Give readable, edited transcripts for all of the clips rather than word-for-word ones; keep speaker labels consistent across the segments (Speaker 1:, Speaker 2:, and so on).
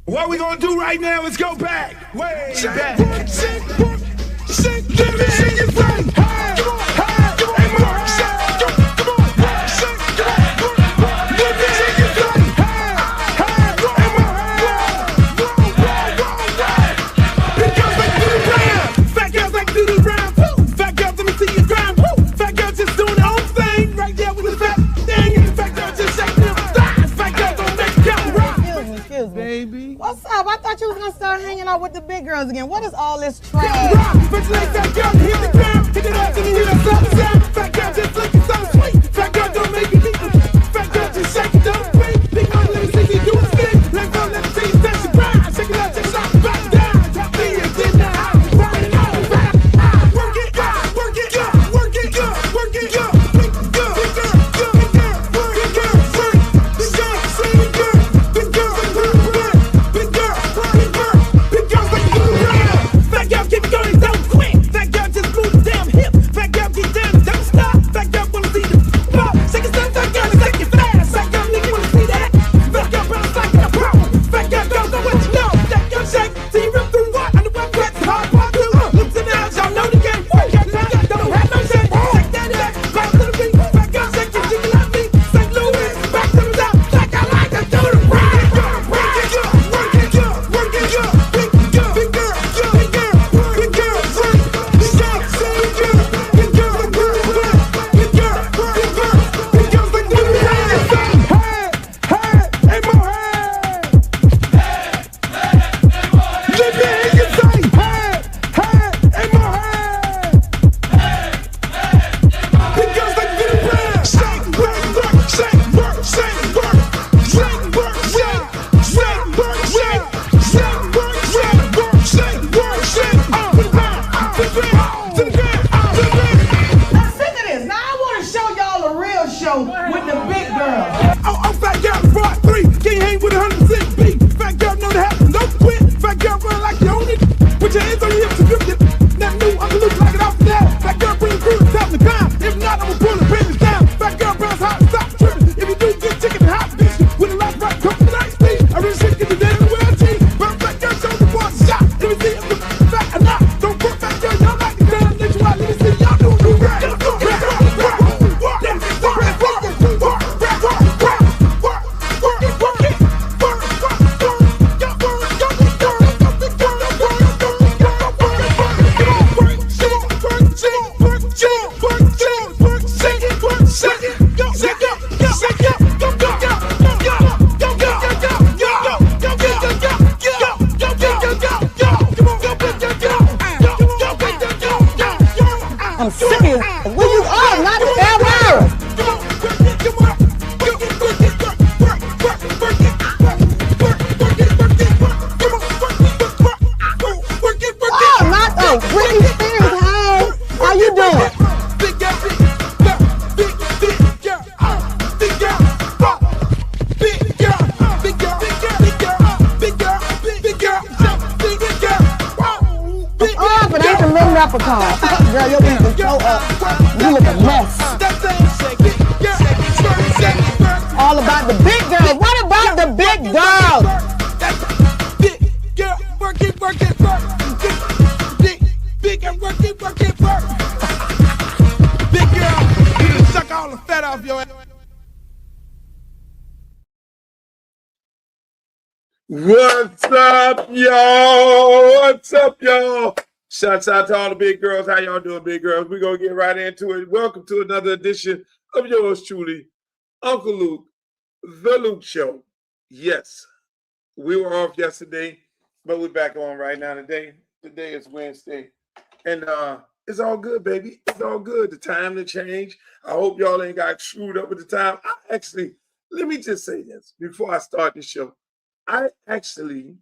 Speaker 1: What we gonna do right now is go back, way back.
Speaker 2: Baby. What's up? I thought you was gonna start hanging out with the big girls again. What is all this trash? I'm serious. Where you are, not ever. Oh, not the Britney Spears. Hey, how you doing? Oh, but ain't the little leprechaun. Girl, your beat is so up. You look a mess. All about the big girls. What about the big girls?
Speaker 1: Big girl, work it, work it, work. Big girl, work it, work it, work. Big girl, you done suck all the fat off your ass.
Speaker 3: What's up, y'all? What's up, y'all? Shouts out to all the big girls. How y'all doing, big girls? We're going to get right into it. Welcome to another edition of yours truly, Uncle Luke, The Luke Show. Yes, we were off yesterday, but we're back on right now today. Today is Wednesday, and it's all good, baby. It's all good. The time to change. I hope y'all ain't got screwed up with the time. Let me just say this before I start the show. I actually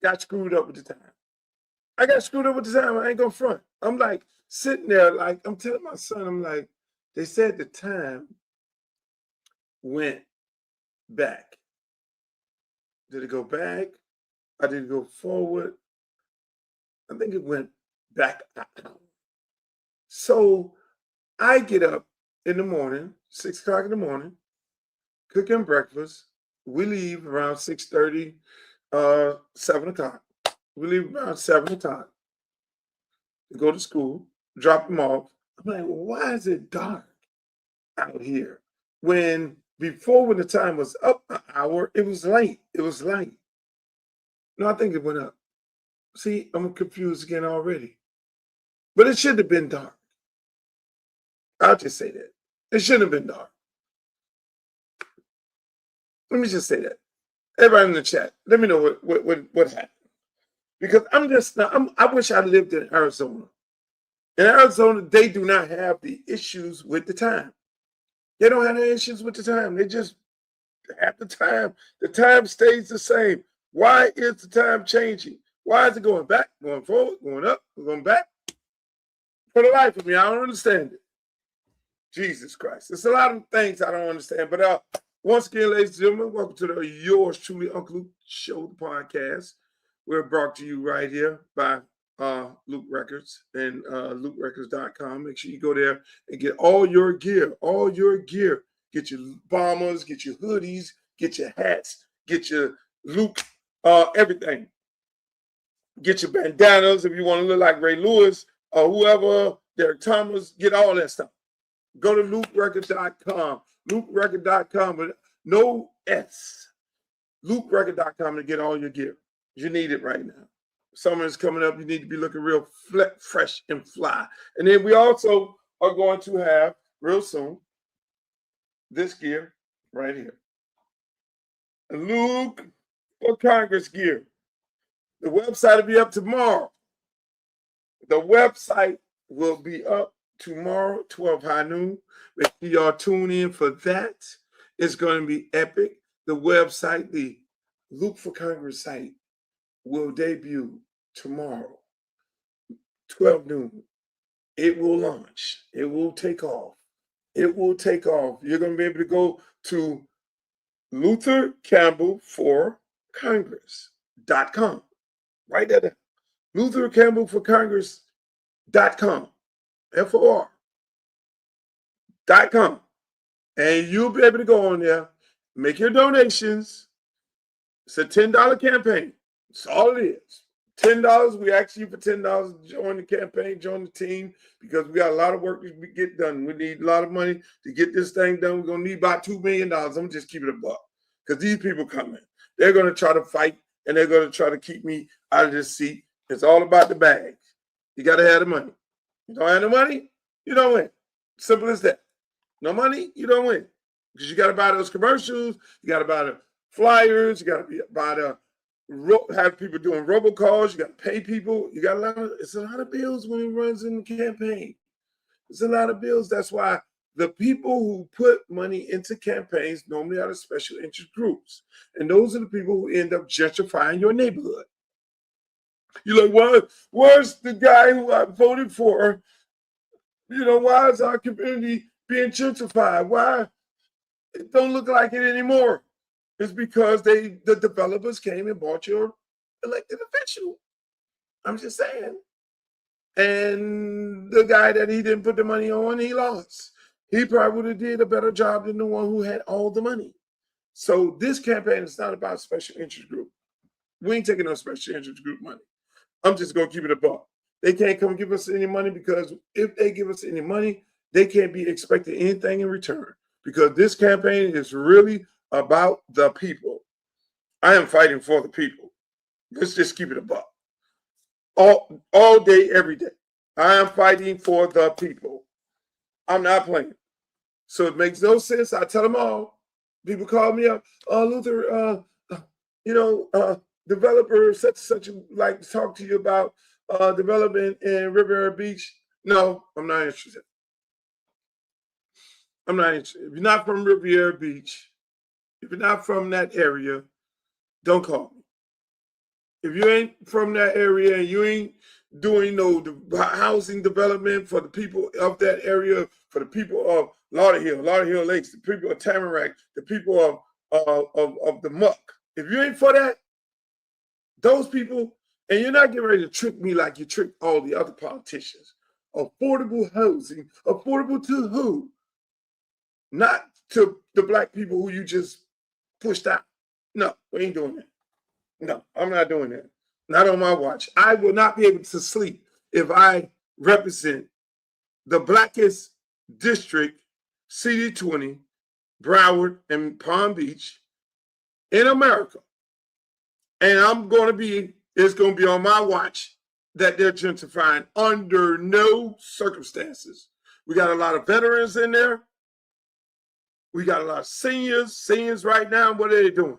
Speaker 3: got screwed up with the time. I got screwed up with the time. I ain't gonna front. I'm like sitting there, like I'm telling my son, I'm like, they said the time went back. Did it go back? Or did it go forward? I think it went back. So I get up in the morning, 6 o'clock in the morning, cooking breakfast. We leave around 6:30 7 o'clock. We leave around 7 o'clock to go to school, drop them off. I'm like, well, why is it dark out here? When the time was up an hour, it was late. It was light. No, I think it went up. See, I'm confused again already. But it should have been dark. I'll just say that. It shouldn't have been dark. Let me just say that. Everybody in the chat, let me know what happened. Because I wish I lived in Arizona. In Arizona, they do not have the issues with the time. They don't have any issues with the time. They just have the time. The time stays the same. Why is the time changing? Why is it going back, going forward, going up, going back? For the life of me, I don't understand it. Jesus Christ. There's a lot of things I don't understand. But once again, ladies and gentlemen, welcome to the yours truly, Uncle Luke Show, the podcast. We're brought to you right here by Luke Records and LukeRecords.com. Make sure you go there and get all your gear. Get your bombers, get your hoodies, get your hats, get your Luke, everything. Get your bandanas if you want to look like Ray Lewis or whoever, Derek Thomas, get all that stuff. Go to LukeRecords.com. LukeRecords.com with no S. LukeRecords.com to get all your gear. You need it right now. Summer is coming up. You need to be looking real fresh and fly. And then we also are going to have, real soon, this gear right here. Luke for Congress gear. The website will be up tomorrow. The website will be up tomorrow, 12 high noon. Make sure y'all tune in for that. It's going to be epic. The website, the Luke for Congress site, will debut tomorrow, 12 noon. It will launch. It will take off. It will take off. You're going to be able to go to Luther Campbell for Congress.com. Write that down. Luther Campbell for Congress.com. FOR.com. And you'll be able to go on there, make your donations. It's a $10 campaign. That's all it is. $10. We ask you for $10 to join the campaign, join the team, because we got a lot of work to get done. We need a lot of money to get this thing done. We're going to need about $2 million. I'm going to just keep it a buck because these people coming. They're going to try to fight, and they're going to try to keep me out of this seat. It's all about the bag. You got to have the money. You don't have the money, you don't win. Simple as that. No money, you don't win. Because you got to buy those commercials. You got to buy the flyers. You got to buy the have people doing robocalls. You got to pay people. You got it's a lot of bills when it runs in the campaign. It's a lot of bills. That's why the people who put money into campaigns normally are the special interest groups. And those are the people who end up gentrifying your neighborhood. You're like, where's the guy who I voted for? Why is our community being gentrified? Why? It don't look like it anymore. It's because the developers came and bought your elected official. I'm just saying. And the guy that he didn't put the money on, he lost. He probably would have did a better job than the one who had all the money. So this campaign is not about special interest group. We ain't taking no special interest group money. I'm just going to keep it a buck. They can't come give us any money because if they give us any money, they can't be expecting anything in return because this campaign is really about the people. I am fighting for the people. Let's just keep it a buck. All day, every day. I am fighting for the people. I'm not playing. So it makes no sense. I tell them all. People call me up. Luther, developer such like to talk to you about development in Riviera Beach. No, I'm not interested. I'm not interested. If you're not from Riviera Beach, if you're not from that area, don't call me. If you ain't from that area and you ain't doing no housing development for the people of that area, for the people of Lauderhill Lakes, the people of Tamarack, the people of the Muck, if you ain't for that, those people, and you're not getting ready to trick me like you tricked all the other politicians. Affordable housing, affordable to who? Not to the black people who you just pushed out. No, we ain't doing that. No, I'm not doing that. Not on my watch. I will not be able to sleep if I represent the blackest district, CD20, Broward, and Palm Beach in America. And it's going to be on my watch that they're gentrifying under no circumstances. We got a lot of veterans in there. We got a lot of seniors. Seniors right now, what are they doing?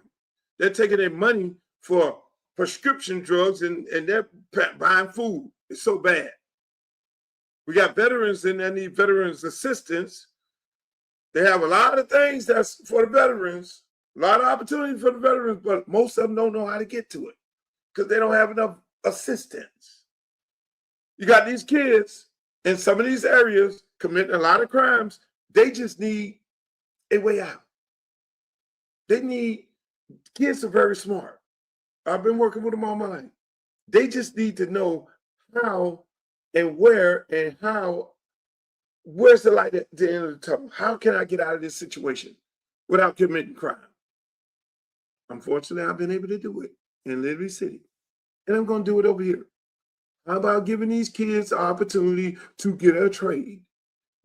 Speaker 3: They're taking their money for prescription drugs and they're buying food. It's so bad. We got veterans and they need veterans assistance. They have a lot of things that's for the veterans, a lot of opportunity for the veterans, but most of them don't know how to get to it because they don't have enough assistance. You got these kids in some of these areas committing a lot of crimes. They just need a way out. Kids are very smart. I've been working with them all my life. They just need to know how and where and where's the light at the end of the tunnel? How can I get out of this situation without committing crime? Unfortunately, I've been able to do it in Liberty City. And I'm going to do it over here. How about giving these kids the opportunity to get a trade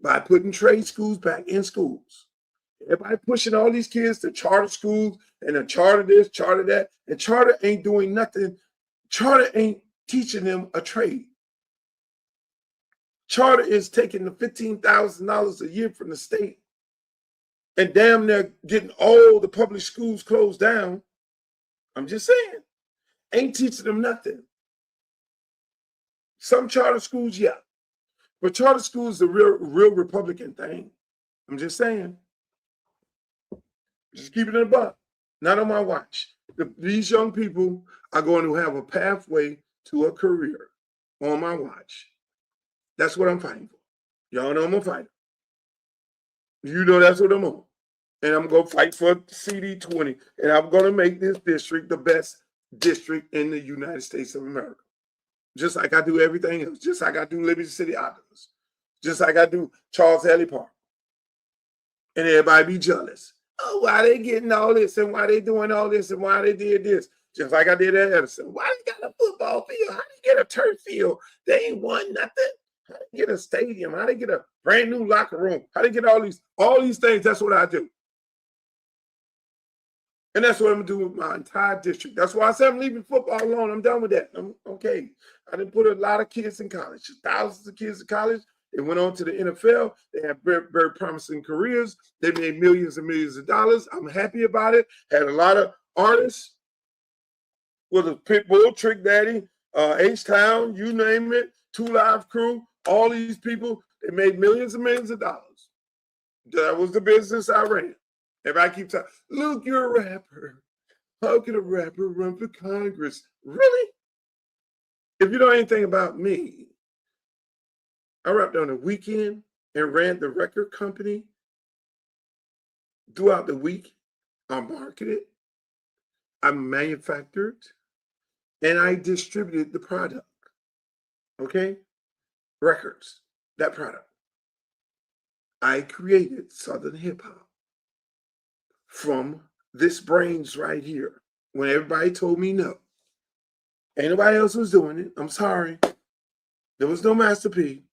Speaker 3: by putting trade schools back in schools? Everybody pushing all these kids to charter schools and a charter this, charter that, and charter ain't doing nothing. Charter ain't teaching them a trade. Charter is taking the $15,000 a year from the state and damn near getting all the public schools closed down. I'm just saying, ain't teaching them nothing. Some charter schools, yeah, but charter schools is a real Republican thing. I'm just saying. Just keep it in the buck. Not on my watch. These young people are going to have a pathway to a career on my watch. That's what I'm fighting for. Y'all know I'm a fighter. You know that's what I'm on. And I'm going to fight for CD20. And I'm going to make this district the best district in the United States of America. Just like I do everything else. Just like I do Liberty City Optimist. Just like I do Charles Haley Park. And everybody be jealous. Oh, why they getting all this and why they doing all this and why they did this? Just like I did at Edison. Why they got a football field? How they get a turf field? They ain't won nothing. How they get a stadium? How they get a brand new locker room? How they get all these things? That's what I do. And that's what I'm doing with my entire district. That's why I said I'm leaving football alone. I'm done with that. I'm okay. I didn't put a lot of kids in college, thousands of kids in college. They went on to the NFL. They have very, very promising careers. They made millions and millions of dollars. I'm happy about it. Had a lot of artists with a Pitbull, Trick Daddy, H-Town, you name it, 2 Live Crew, all these people, they made millions and millions of dollars. That was the business I ran. Everybody keeps saying, look, you're a rapper. How can a rapper run for Congress? Really? If you know anything about me, I rapped on the weekend and ran the record company. Throughout the week, I marketed, I manufactured, and I distributed the product. Okay? Records, that product. I created Southern hip hop from this brains right here. When everybody told me no, ain't nobody else was doing it. I'm sorry. There was no Master P.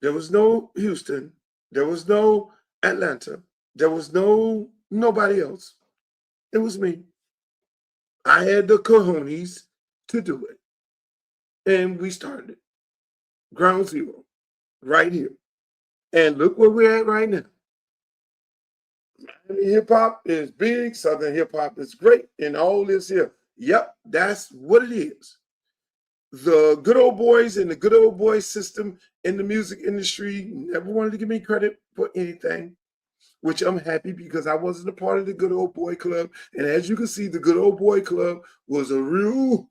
Speaker 3: There was no Houston. There was no Atlanta. There was nobody else. It was me. I had the cojones to do it. And we started it. Ground zero. Right here. And look where we're at right now. Miami hip-hop is big. Southern hip-hop is great. And all this here. Yep, that's what it is. The good old boys and the good old boy system in the music industry never wanted to give me credit for anything, which I'm happy because I wasn't a part of the good old boy club. And as you can see, the good old boy club was a real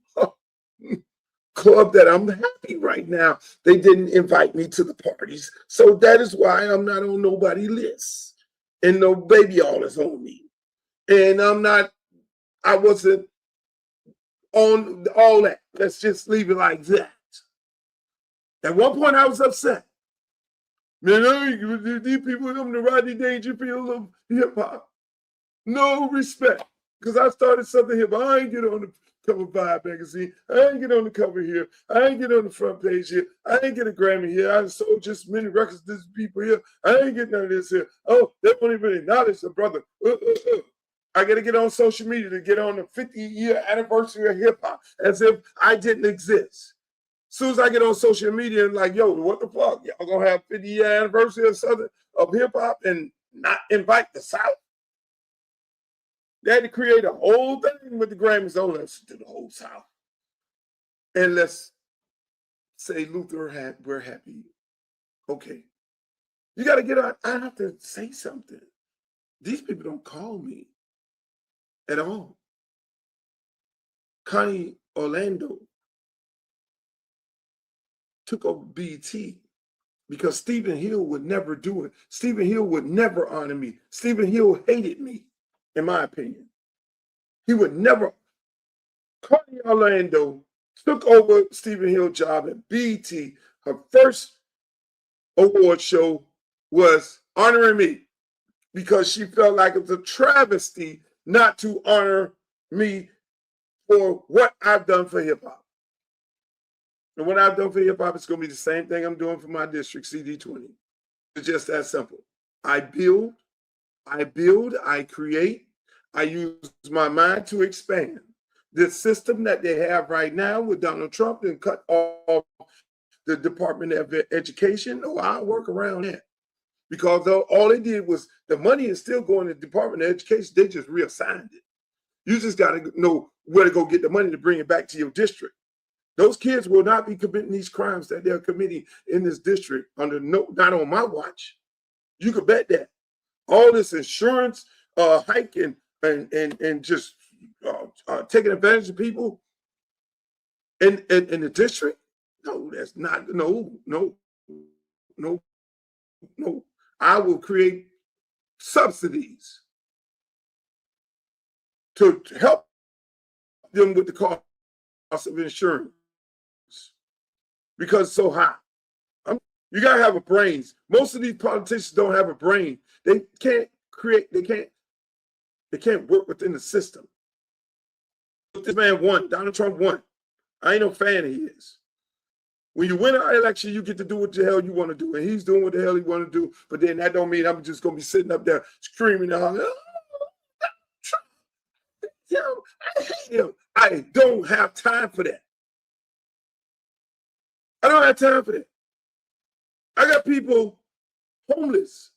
Speaker 3: club that I'm happy right now. They didn't invite me to the parties. So that is why I'm not on nobody's list. And no baby all is on me. And I wasn't on all that. Let's just leave it like that. At one point, I was upset. Man, these people come to Rodney Dangerfield of hip hop. No respect. Because I started something here, but I ain't get on the cover of Vibe magazine. I ain't get on the cover here. I ain't get on the front page here. I ain't get a Grammy here. I sold just many records to these people here. I ain't get none of this here. Oh, they won't even acknowledge the brother. I got to get on social media to get on the 50-year anniversary of hip hop as if I didn't exist. As soon as I get on social media and like, yo, what the fuck? Y'all gonna have 50-year anniversary of hip hop and not invite the South? They had to create a whole thing with the Grammys. Oh, let's do the whole South. And let's say Luther, we're happy. Okay. You got to get on. I have to say something. These people don't call me at all. Connie Orlando took over BT because Stephen Hill would never do it. Stephen Hill would never honor me. Stephen Hill hated me, in my opinion. He would never. Connie Orlando took over Stephen Hill's job at BT. Her first award show was honoring me because she felt like it was a travesty not to honor me for what I've done for hip hop. And what I've done for hip hop is going to be the same thing I'm doing for my district, CD20. It's just that simple. I build, I create, I use my mind to expand. This system that they have right now with Donald Trump and cut off the Department of Education, I'll work around that. Because all they did was, the money is still going to the Department of Education, they just reassigned it. You just got to know where to go get the money to bring it back to your district. Those kids will not be committing these crimes that they're committing in this district not on my watch. You could bet that. All this insurance hike and just taking advantage of people in the district. No, that's not. No. I will create subsidies to help them with the cost of insurance because it's so high. You gotta have a brain. Most of these politicians don't have a brain. They can't create. They can't work within the system. This man won. Donald Trump won. I ain't no fan of his. When you win an election, you get to do what the hell you want to do. And he's doing what the hell he want to do. But then that don't mean I'm just going to be sitting up there screaming and hollering, I hate him. I don't have time for that. I don't have time for that. I got people homeless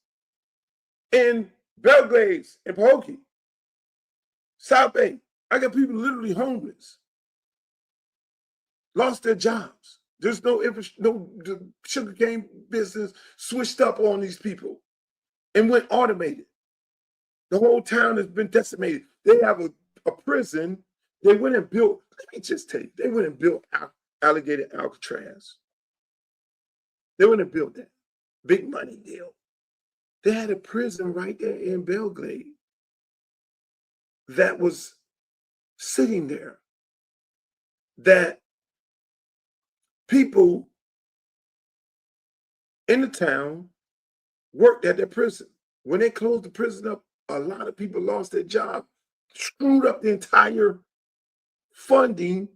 Speaker 3: in Belgrade and Pahokee, South Bay. I got people literally homeless, lost their jobs. There's no the sugarcane business switched up on these people and went automated. The whole town has been decimated. They have a prison. They went and built, let me just tell you, they went and built Alligator Alcatraz. They went and built that. Big money deal. They had a prison right there in Belgrade that was sitting there that people in the town worked at their prison. When they closed the prison up, a lot of people lost their job, screwed up the entire funding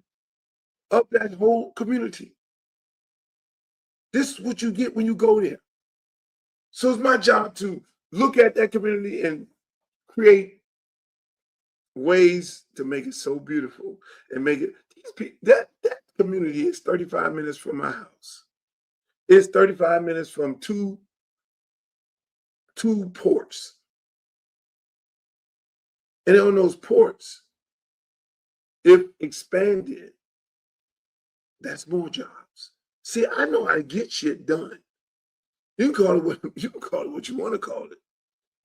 Speaker 3: of that whole community. This is what you get when you go there. So it's my job to look at that community and create ways to make it so beautiful and make it, that community is 35 minutes from my house. It's 35 minutes from two ports. And on those ports, if expanded, that's more jobs. See, I know how to get shit done. You can call it what you want to call it.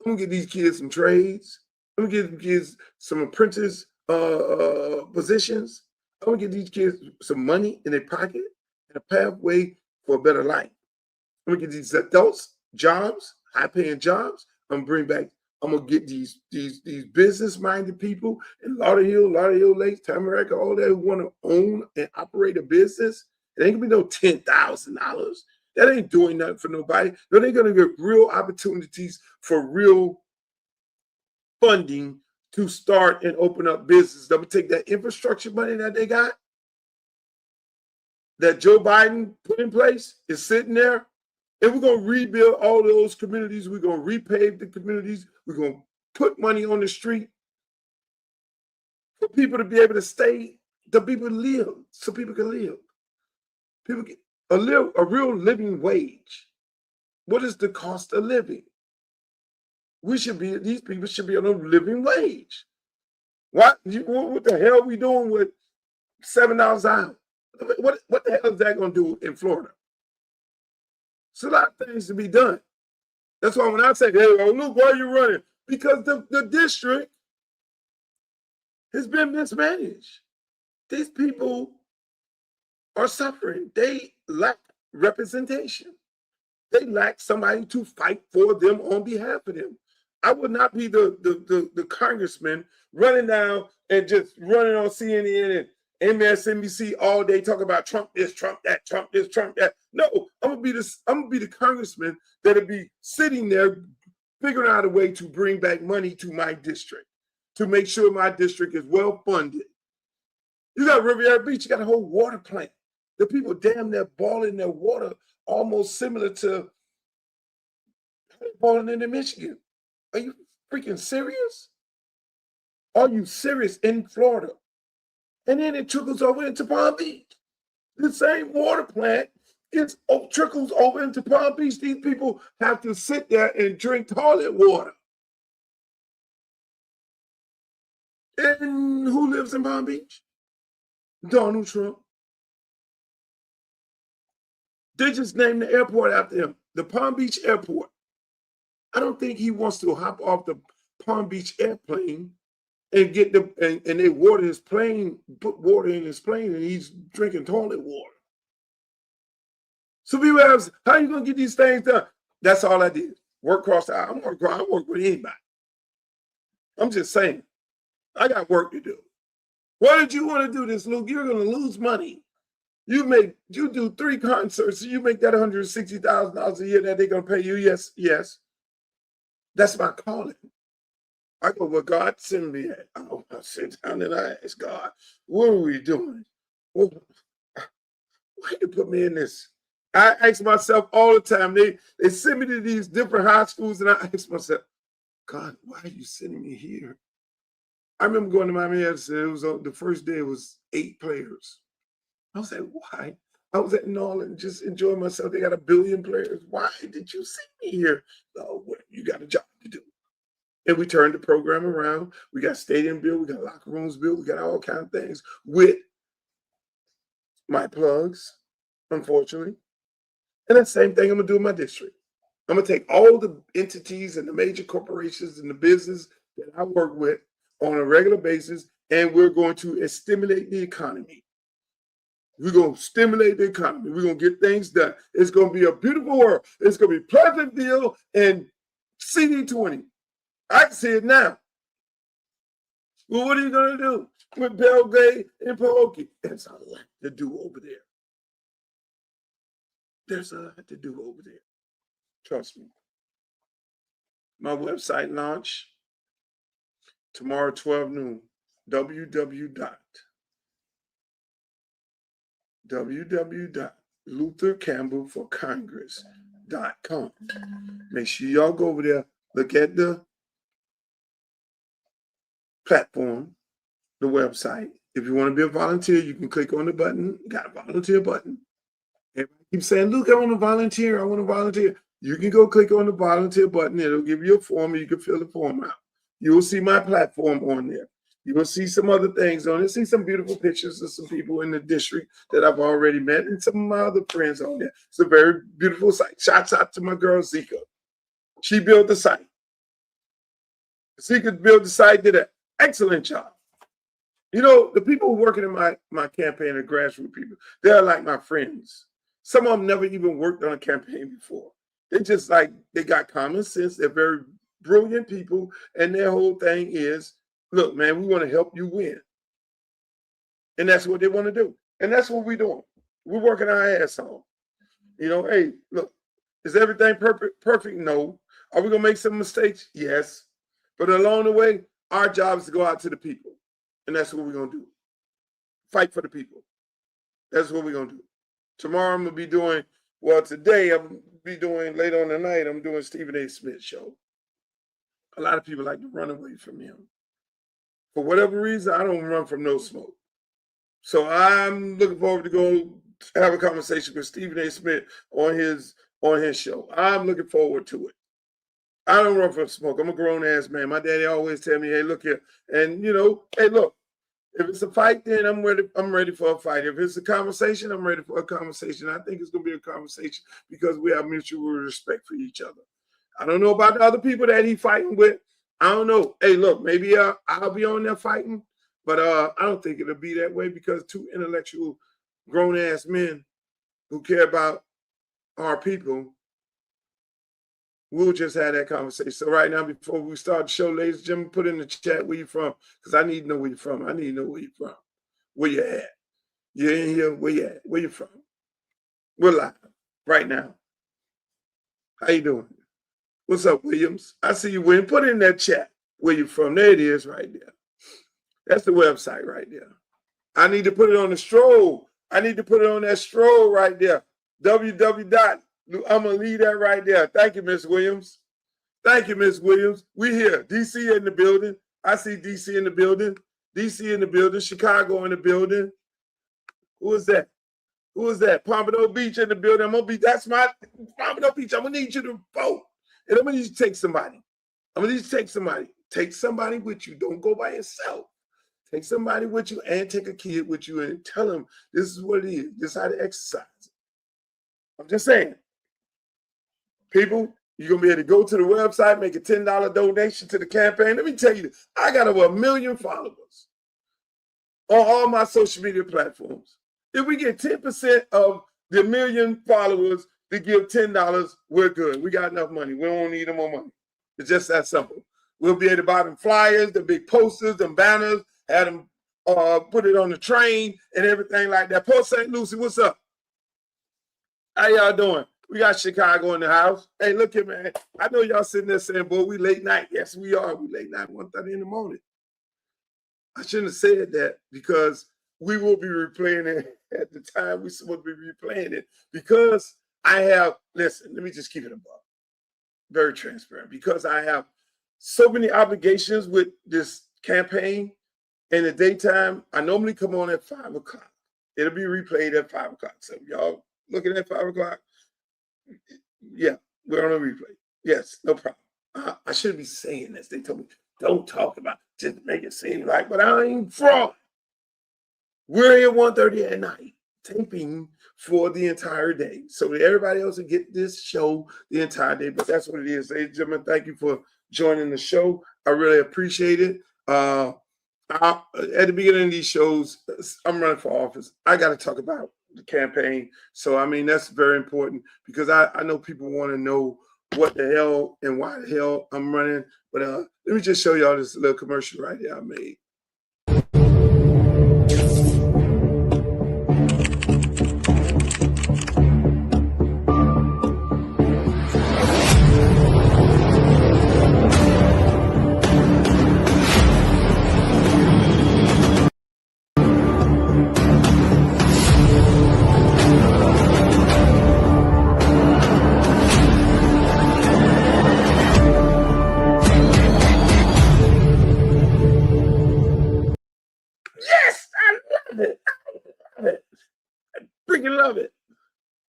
Speaker 3: I'm gonna get these kids some trades. I'm gonna give them kids some apprentice positions. I'm gonna get these kids some money in their pocket and a pathway for a better life. I'm gonna get these adults jobs, high-paying jobs. I'm gonna get these business-minded people in Lauderhill Lakes, Tamarack, all that who want to own and operate a business. It ain't gonna be no $10,000. That ain't doing nothing for nobody. No, they're gonna get real opportunities for real funding to start and open up business. They'll take that infrastructure money that they got, that Joe Biden put in place, is sitting there, and we're going to rebuild all those communities. We're going to repave the communities. We're going to put money on the street for people to be able to stay, the people live, so people can live. People get a real living wage. What is the cost of living? These people should be on a living wage. What the hell are we doing with $7 an hour? What the hell is that going to do in Florida? It's a lot of things to be done. That's why when I say, hey, Luke, why are you running? Because the district has been mismanaged. These people are suffering. They lack representation. They lack somebody to fight for them on behalf of them. I would not be the congressman running down and just running on CNN and MSNBC all day talking about Trump this, Trump that, Trump this, Trump that. No, I'm gonna be the congressman that'll be sitting there figuring out a way to bring back money to my district, to make sure my district is well funded. You got Riviera Beach, you got a whole water plant. The people damn near boiling their water almost similar to boiling in Michigan. Are you freaking serious? Are you serious in Florida? And then it trickles over into Palm Beach. The same water plant trickles over into Palm Beach. These people have to sit there and drink toilet water. And who lives in Palm Beach? Donald Trump. They just named the airport after him, the Palm Beach Airport. I don't think he wants to hop off the Palm Beach airplane and get and they water his plane, put water in his plane, and he's drinking toilet water. So people ask, how are you gonna get these things done? That's all I did. Work across the aisle. I work with anybody. I'm just saying, I got work to do. Why did you want to do this, Luke? You're gonna lose money. You do 3 concerts, you make that $160,000 a year that they're gonna pay you. Yes. That's my calling. I go where God sent me at. I sit down and I ask God, what are we doing? Why you put me in this? I ask myself all the time. They send me to these different high schools, and I ask myself, God, why are you sending me here? I remember going to Miami. It was the first day. It was 8 players. I was like, why? I was at Norland just enjoying myself. They got 1 billion players. Why did you send me here? Oh, well, you got a job to do. And we turned the program around. We got stadium built. We got locker rooms built. We got all kinds of things with my plugs, unfortunately. And that same thing I'm going to do in my district. I'm going to take all the entities and the major corporations and the business that I work with on a regular basis, and we're going to stimulate the economy. We're going to stimulate the economy. We're going to get things done. It's going to be a beautiful world. It's going to be Pleasantville and CD20. I can see it now. Well, what are you going to do with Belgrade and Pahokee? There's a lot to do over there. There's a lot to do over there. Trust me. My website launch tomorrow, 12 noon. www.luthercampbellforcongress.com. Make sure y'all go over there, look at the platform, the website. If you want to be a volunteer, you can click on the button. You got a volunteer button. Everybody keeps saying, Luke, I want to volunteer. I want to volunteer. You can go click on the volunteer button. It'll give you a form, and you can fill the form out. You will see my platform on there. You will see some other things on it. See some beautiful pictures of some people in the district that I've already met and some of my other friends on there. It's a very beautiful site. Shouts out to my girl, Zika. She built the site. Zika built the site, did an excellent job. You know, the people working in my campaign are grassroots people. They're like my friends. Some of them never even worked on a campaign before. They just they got common sense. They're very brilliant people. And their whole thing is, look, man, we want to help you win. And that's what they want to do. And that's what we're doing. We're working our ass off. You know, hey, look, is everything perfect? No. Are we going to make some mistakes? Yes. But along the way, our job is to go out to the people. And that's what we're going to do. Fight for the people. That's what we're going to do. Tomorrow I'm going to be doing, today I'm going to be doing, later on tonight, I'm doing Stephen A. Smith's show. A lot of people like to run away from him. For whatever reason, I don't run from no smoke. So I'm looking forward to go have a conversation with Stephen A. Smith on his show. I'm looking forward to it. I don't run from smoke. I'm a grown-ass man. My daddy always tell me, hey, look here. And, hey, look, if it's a fight, then I'm ready for a fight. If it's a conversation, I'm ready for a conversation. I think it's going to be a conversation because we have mutual respect for each other. I don't know about the other people that he's fighting with. I don't know. Hey, look, maybe I'll be on there fighting, but I don't think it'll be that way because two intellectual grown-ass men who care about our people, we'll just have that conversation. So right now, before we start the show, ladies and gentlemen, put in the chat where you from, because I need to know where you're from. I need to know where you're from. Where you at? You're in here. Where you at? Where you from? We're live right now. How you doing? What's up, Williams? I see you, William. Put in that chat where you from. There it is right there. That's the website right there. I need to put it on the stroll. I need to put it on that stroll right there. www. I'm going to leave that right there. Thank you, Miss Williams. Thank you, Miss Williams. We here. DC in the building. I see DC in the building. DC in the building. Chicago in the building. Who is that? Who is that? Pompano Beach in the building. That's my Pompano Beach. I'm going to need you to vote. And I'm going to need you to take somebody. I'm going to need you to take somebody. Take somebody with you. Don't go by yourself. Take somebody with you and take a kid with you and tell them this is what it is. This is how to exercise. I'm just saying. People, you're going to be able to go to the website, make a $10 donation to the campaign. Let me tell you, I got over 1 million followers on all my social media platforms. If we get 10% of the 1 million followers to give $10, we're good. We got enough money. We don't need no more money. It's just that simple. We'll be able to buy them flyers, the big posters, them banners, have them put it on the train and everything like that. Port St. Lucie, what's up? How y'all doing? We got Chicago in the house. Hey, look here, man. I know y'all sitting there saying, boy, we late night. Yes, we are. We late night, 1:30 in the morning. I shouldn't have said that because we will be replaying it at the time we're supposed to be replaying it because listen, let me just keep it above. Very transparent. Because I have so many obligations with this campaign in the daytime. I normally come on at 5 o'clock. It'll be replayed at 5 o'clock. So y'all looking at 5 o'clock? Yeah, we're on a replay. Yes, no problem. I shouldn't be saying this. They told me, don't talk about it. Just make it seem like, but I ain't fraud. We're here 1:30 at night, taping for the entire day. So that everybody else will get this show the entire day. But that's what it is. Ladies and gentlemen, thank you for joining the show. I really appreciate it. At the beginning of these shows, I'm running for office. I got to talk about the campaign. So, I mean, that's very important because I know people want to know what the hell and why the hell I'm running. But let me just show y'all this little commercial right here I made.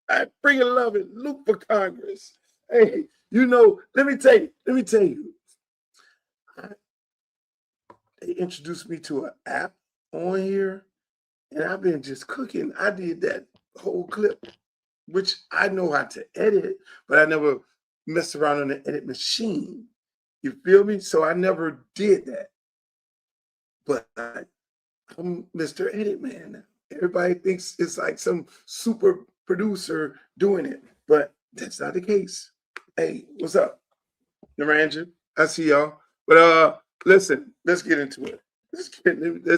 Speaker 3: I freaking love it. Look for Congress. Hey, let me tell you. They introduced me to an app on here, and I've been just cooking. I did that whole clip, which I know how to edit, but I never messed around on the edit machine. You feel me? So I never did that. But I'm Mr. Edit Man now. Everybody thinks it's like some super producer doing it, but that's not the case. Hey, what's up, Naranja? I see y'all. But listen, let's get into it. Let's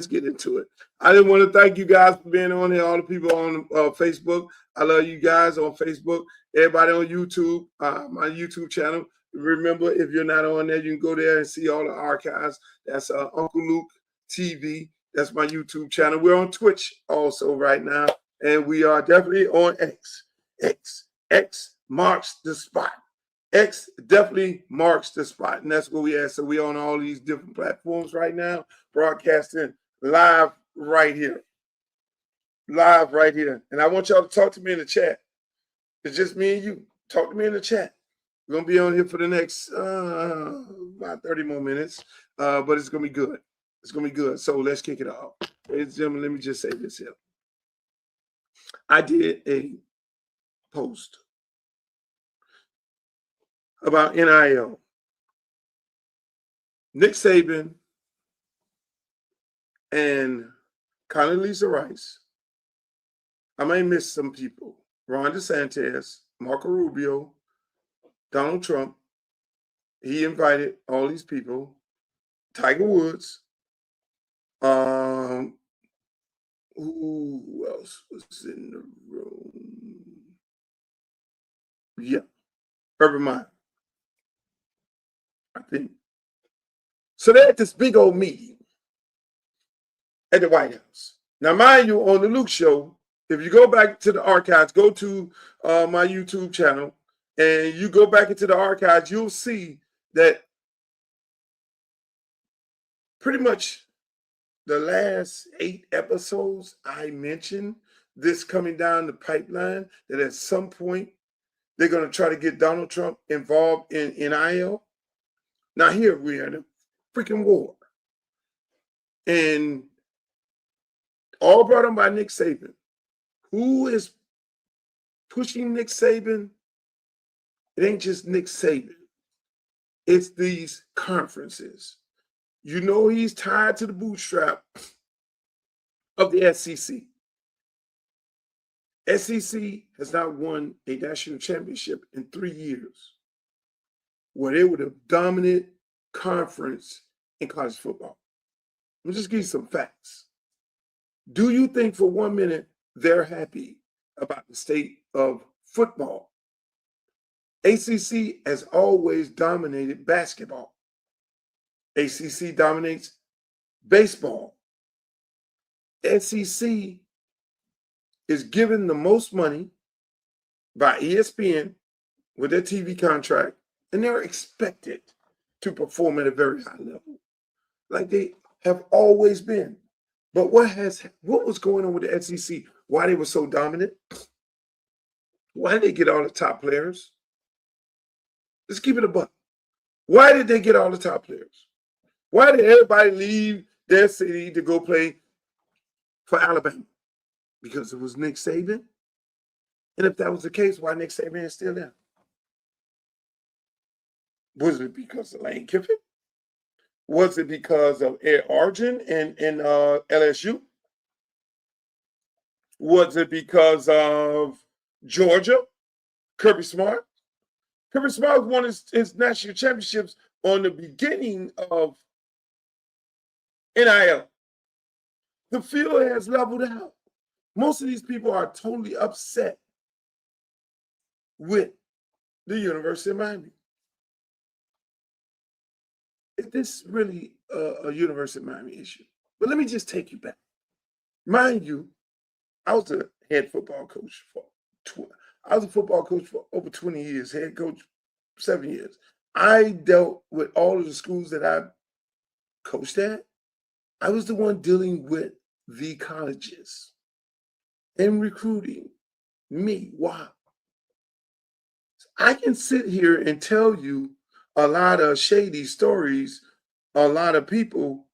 Speaker 3: get into it. I didn't want to thank you guys for being on here. All the people on Facebook. I love you guys on Facebook. Everybody on YouTube, my YouTube channel. remember, if you're not on there, you can go there and see all the archives. That's Uncle Luke TV. That's my YouTube channel. We're on Twitch also right now, and we are definitely on X. X marks the spot. X definitely marks the spot, and that's where we at. So we're on all these different platforms right now, broadcasting live right here. Live right here. And I want y'all to talk to me in the chat. It's just me and you. Talk to me in the chat. We're going to be on here for the next about 30 more minutes, but it's going to be good. It's going to be good. So let's kick it off. Ladies and gentlemen, let me just say this here. I did a post about NIL. Nick Saban and Condoleezza Rice. I may miss some people. Ron DeSantis, Marco Rubio, Donald Trump. He invited all these people. Tiger Woods. Who else was in the room? Yeah. Urban Meyer, I think. So they had this big old meeting at the White House. Now, mind you, on the Luke Show, if you go back to the archives, go to my YouTube channel, and you go back into the archives, you'll see that pretty much the last 8 episodes I mentioned this coming down the pipeline, that at some point they're going to try to get Donald Trump involved in NIL. Now here we are in a freaking war. And all brought on by Nick Saban. Who is pushing Nick Saban? It ain't just Nick Saban. It's these conferences. You know he's tied to the bootstrap of the SEC. SEC has not won a national championship in 3 years, where they were the dominant conference in college football. Let me just give you some facts. Do you think for 1 minute they're happy about the state of football? ACC has always dominated basketball. ACC dominates baseball. SEC is given the most money by ESPN with their TV contract, and they're expected to perform at a very high level, like they have always been. But what was going on with the SEC? Why they were so dominant? Why did they get all the top players? Let's keep it a buck. Why did they get all the top players? Why did everybody leave their city to go play for Alabama? Because it was Nick Saban? And if that was the case, why Nick Saban is still there? Was it because of Lane Kiffin? Was it because of Ed Arjun and LSU? Was it because of Georgia? Kirby Smart? Kirby Smart won his national championships on the beginning of NIL. The field has leveled out. Most of these people are totally upset with the University of Miami. Is this really a University of Miami issue? But let me just take you back. Mind you, I was a head football coach for over 20 years, head coach 7 years. I dealt with all of the schools that I coached at. I was the one dealing with the colleges and recruiting. Me, wow. I can sit here and tell you a lot of shady stories, a lot of people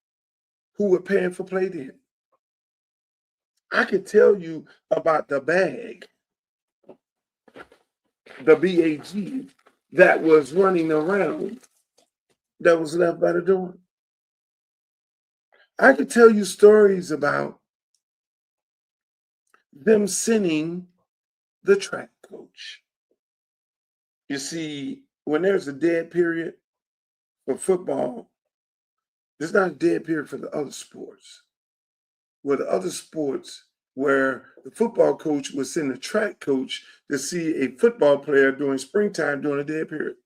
Speaker 3: who were paying for play then. I could tell you about the bag, the BAG, that was running around, that was left by the door. I could tell you stories about them sending the track coach. You see, when there's a dead period for football, there's not a dead period for the other sports. Where the other sports, where the football coach would send a track coach to see a football player during springtime during a dead period.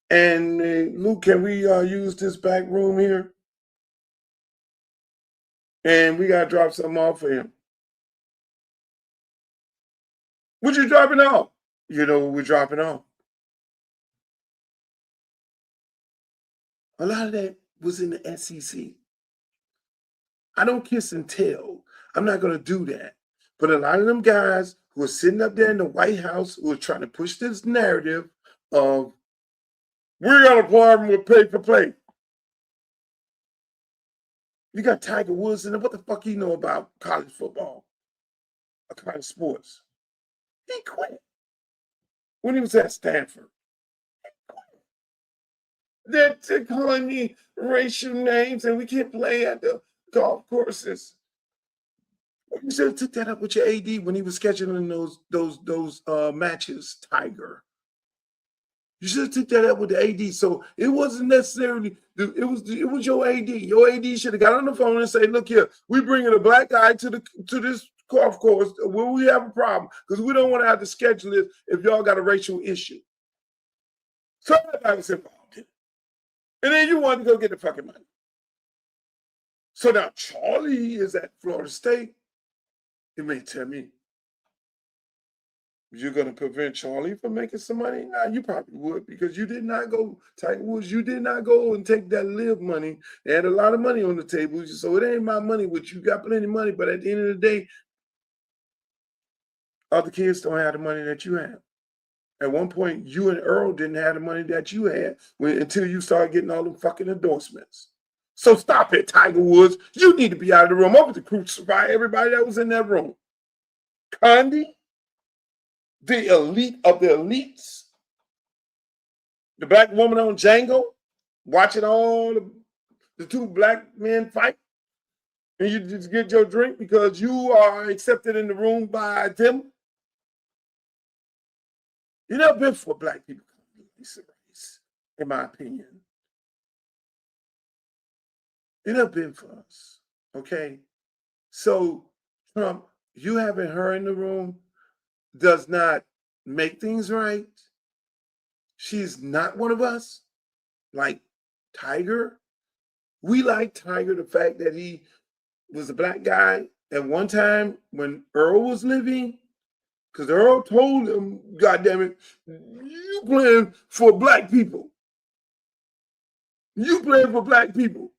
Speaker 3: And Luke, can we use this back room here? And we got to drop something off for him. What you dropping off? You know what we're dropping off. A lot of that was in the SEC. I don't kiss and tell. I'm not going to do that. But a lot of them guys who are sitting up there in the White House who are trying to push this narrative of we're going to problem with pay for play. You got Tiger Woods in there. What the fuck he know about college football or college sports? He quit when he was at Stanford. They're calling me racial names and we can't play at the golf courses. You should have took that up with your AD when he was scheduling those matches, Tiger. You should have took that up with the AD. So it wasn't necessarily it was your AD. Your AD should have got on the phone and say, "Look here, we bringing a black guy to this golf course where we have a problem because we don't want to have to schedule it if y'all got a racial issue." So everybody was involved in it. And then you wanted to go get the fucking money. So now Charlie is at Florida State. You may tell me, you're going to prevent Charlie from making some money? Nah, you probably would because you did not go, Tiger Woods, you did not go and take that live money. They had a lot of money on the table. So it ain't my money, which you got plenty of money. But at the end of the day, other kids don't have the money that you have. At one point, you and Earl didn't have the money that you had until you started getting all them fucking endorsements. So stop it, Tiger Woods. You need to be out of the room. I'm going to crucify everybody that was in that room. Condi, the elite of the elites, the black woman on Django, watching all the two black men fight, and you just get your drink because you are accepted in the room by them. You never been for black people, in my opinion. You never been for us, okay? So, Trump, you having her in the room does not make things right. She's not one of us, like Tiger. We like Tiger, the fact that he was a black guy at one time when Earl was living, because Earl told him, goddammit, you playing for black people. You playing for black people.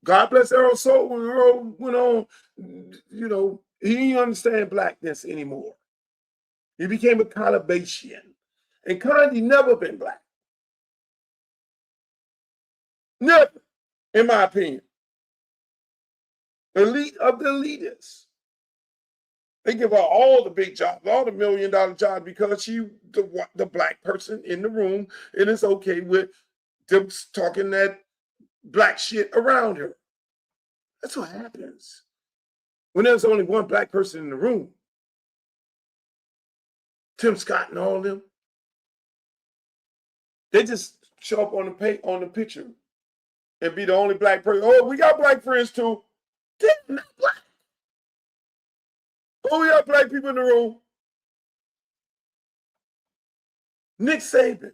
Speaker 3: God bless Earl's soul. When Earl went on, you know, he didn't understand blackness anymore. He became a Calabasian. And Condi never been black. Never, in my opinion. Elite of the elitists. They give her all the big jobs, all the $1 million jobs because she the black person in the room, and it's okay with them talking that black shit around her. That's what happens when there's only one black person in the room. Tim Scott and all of them, they just show up on the picture and be the only black person. Oh, we got black friends too. They're not black. Oh, we got black people in the room. Nick Saban.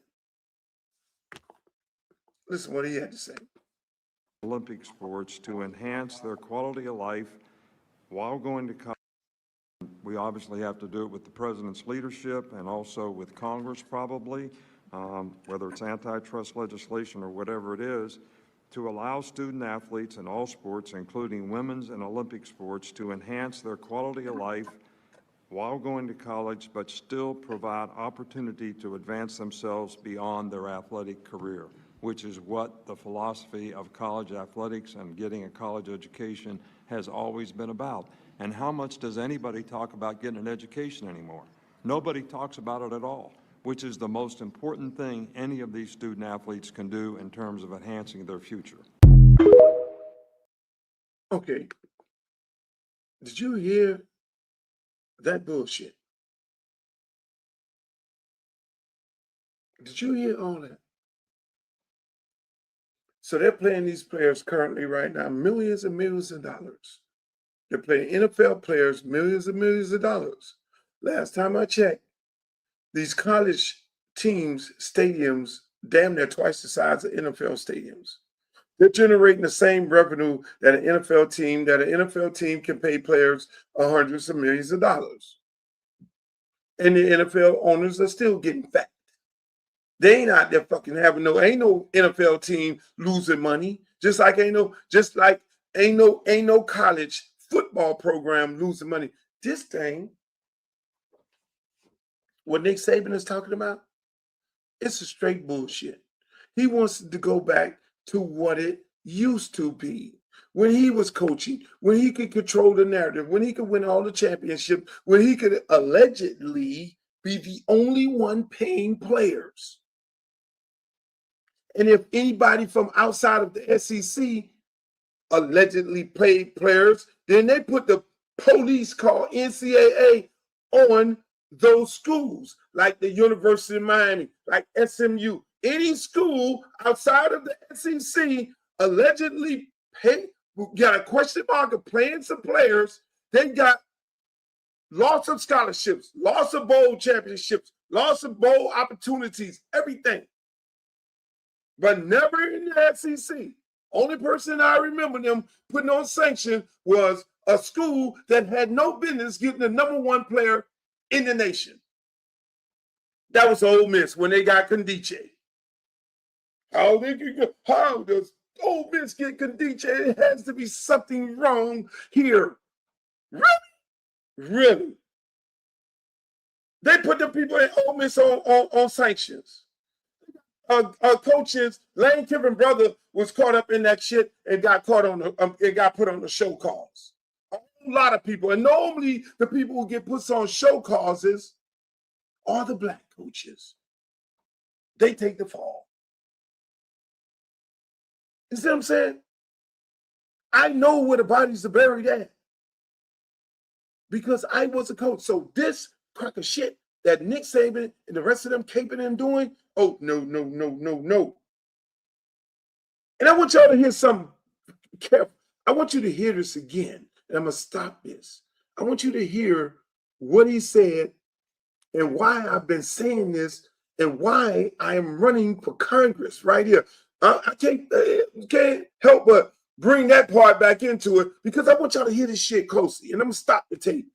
Speaker 3: Listen what he had to say.
Speaker 4: Olympic sports to enhance their quality of life while going to college. We obviously have to do it with the president's leadership and also with Congress probably, whether it's antitrust legislation or whatever it is, to allow student athletes in all sports, including women's and Olympic sports, to enhance their quality of life while going to college, but still provide opportunity to advance themselves beyond their athletic career, which is what the philosophy of college athletics and getting a college education has always been about. And how much does anybody talk about getting an education anymore? Nobody talks about it at all, which is the most important thing any of these student athletes can do in terms of enhancing their future.
Speaker 3: Okay. Did you hear that bullshit? Did you hear all that? So they're playing these players currently right now millions and millions of dollars. They're playing NFL players millions and millions of dollars. Last time I checked, these college teams, stadiums damn near twice the size of NFL stadiums. They're generating the same revenue that an NFL team can pay players hundreds of millions of dollars. And the NFL owners are still getting fat. They ain't out there fucking having ain't no NFL team losing money. Just like ain't no college football program losing money. This thing, what Nick Saban is talking about, it's a straight bullshit. He wants to go back to what it used to be. When he was coaching, when he could control the narrative, when he could win all the championships, when he could allegedly be the only one paying players. And if anybody from outside of the SEC allegedly paid players, then they put the police called NCAA on those schools, like the University of Miami, like SMU. Any school outside of the SEC allegedly got a question mark of playing some players. They got lots of scholarships, lots of bowl championships, lots of bowl opportunities, everything. But never in the SEC. Only person I remember them putting on sanction was a school that had no business getting the number one player in the nation. That was Ole Miss when they got Condoleezza. How does Ole Miss get Condoleezza? It has to be something wrong here. Really? They put the people in Ole Miss on sanctions. Coaches, Lane Kiffin's brother was caught up in that shit and got caught on it got put on the show cause. A lot of people, and normally the people who get put on show causes are the black coaches. They take the fall. You see what I'm saying? I know where the bodies are buried at because I was a coach. So this crack of shit that Nick Saban and the rest of them caping and doing, oh, no. And I want y'all to hear something careful. I want you to hear this again, and I'm going to stop this. I want you to hear what he said and why I've been saying this and why I am running for Congress right here. I can't help but bring that part back into it because I want y'all to hear this shit closely, and I'm going to stop the tape.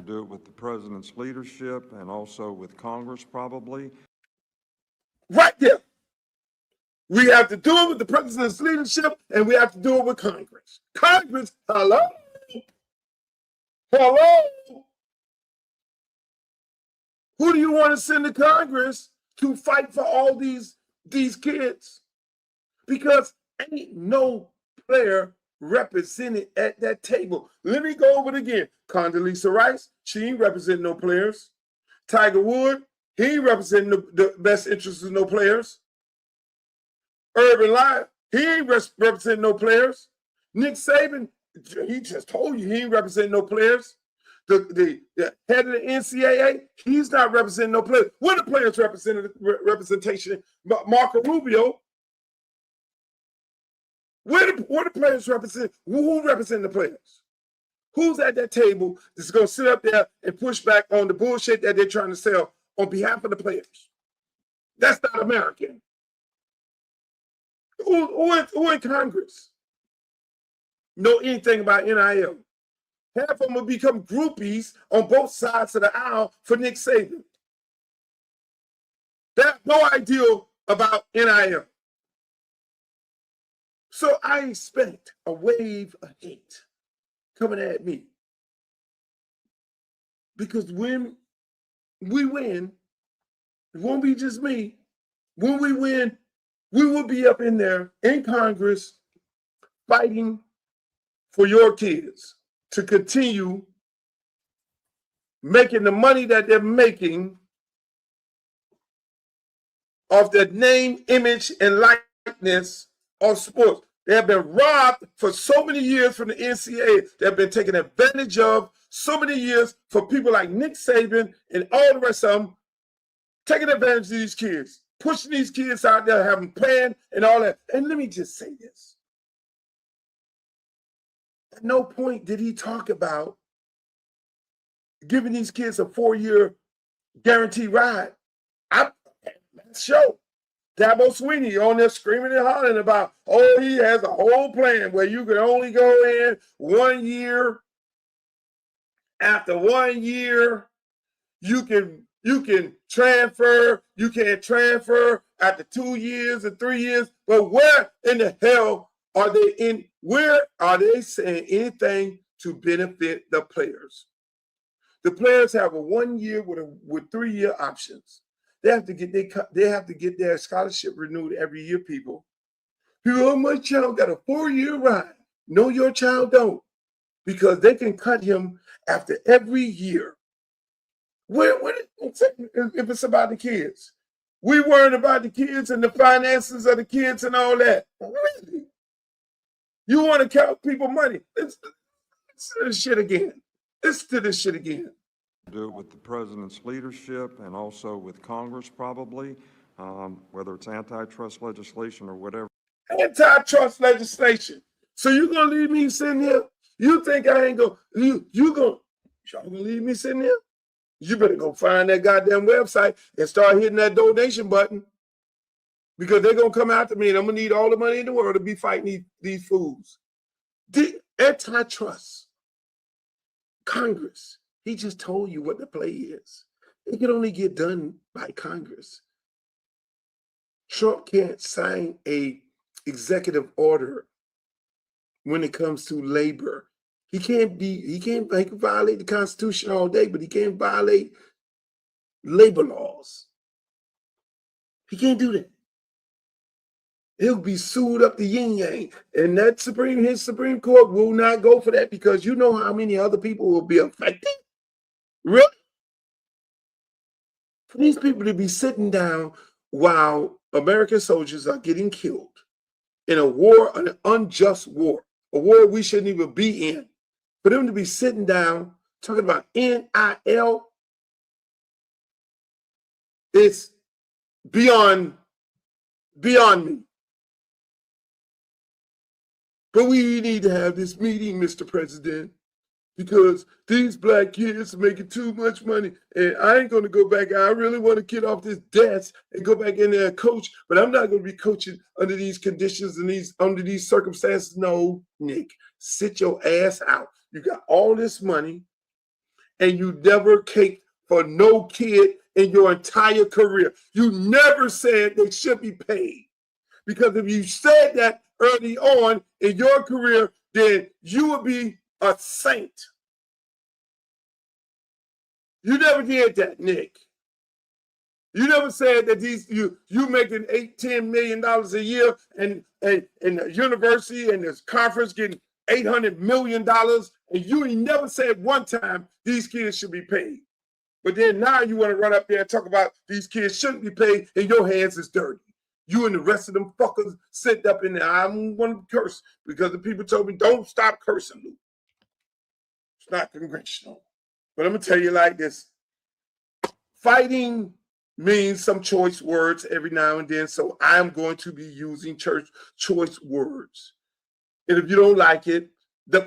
Speaker 4: Do it with the president's leadership and also with Congress, probably.
Speaker 3: Right there. We have to do it with the president's leadership, and we have to do it with Congress. Congress, hello? Who do you want to send to Congress to fight for all these kids? Because ain't no player represented at that table. Let me go over it again. Condoleezza Rice, she ain't representing no players. Tiger Wood, he ain't representing the best interests of no players. Urban Live, he ain't representing no players. Nick Saban, he just told you he ain't representing no players. The head of the NCAA, he's not representing no players. What are the players representation? Marco Rubio. What the players represent? Who represent the players? Who's at that table that's going to sit up there and push back on the bullshit that they're trying to sell on behalf of the players? That's not American. Who in Congress know anything about NIL? Half of them will become groupies on both sides of the aisle for Nick Saban. They have no idea about NIL. So I expect a wave of hate coming at me. Because when we win, it won't be just me. When we win, we will be up in there in Congress fighting for your kids to continue making the money that they're making off the name, image, and likeness of sports. They have been robbed for so many years from the NCAA. They have been taken advantage of so many years for people like Nick Saban and all the rest of them, taking advantage of these kids, pushing these kids out there, having planned and all that. And let me just say this. At no point did he talk about giving these kids a 4-year guaranteed ride. Let's show. Dabo Sweeney on there screaming and hollering about, oh, he has a whole plan where you can only go in 1 year. After 1 year, you can transfer. You can't transfer after 2 years and 3 years. But where in the hell are they in? Where are they saying anything to benefit the players? The players have a 1 year with 3 year options. They have to get their scholarship renewed every year. People, oh, my child got a 4-year ride. No, your child don't, because they can cut him after every year. If it's about the kids, we worried about the kids and the finances of the kids and all that. Really? You want to count people money? Listen to this shit again. Listen to this shit again.
Speaker 4: Do it with the president's leadership and also with Congress, probably, whether it's antitrust legislation or whatever.
Speaker 3: Antitrust legislation. So you gonna leave me sitting here? You think I ain't gonna? Y'all gonna leave me sitting here? You better go find that goddamn website and start hitting that donation button, because they're gonna come after me and I'm gonna need all the money in the world to be fighting these fools. The antitrust, Congress. He just told you what the play is. It can only get done by Congress. Trump can't sign a executive order when it comes to labor. He can violate the Constitution all day, but he can't violate labor laws. He can't do that. He'll be sued up the yin yang, and his Supreme Court will not go for that, because you know how many other people will be affected. Really? For these people to be sitting down while American soldiers are getting killed in a war, an unjust war, a war we shouldn't even be in, for them to be sitting down talking about NIL, it's beyond me. But we need to have this meeting, Mr. President, because these black kids are making too much money, and I ain't going to go back. I really want to get off this desk and go back in there and coach, but I'm not going to be coaching under these conditions and under these circumstances. No, Nick, sit your ass out. You got all this money, and you never caked for no kid in your entire career. You never said they should be paid, because if you said that early on in your career, then you would be a saint. You never did that, Nick. You never said that you making $8-10 million a year, and the university and this conference getting $800 million, and you ain't never said one time these kids should be paid. But then now you want to run up there and talk about these kids shouldn't be paid, and your hands is dirty. You and the rest of them fuckers sit up in there. I don't want to curse, because the people told me, don't stop cursing, Luke. It's not congressional. But I'm going to tell you like this. Fighting means some choice words every now and then, so I'm going to be using choice words. And if you don't like it,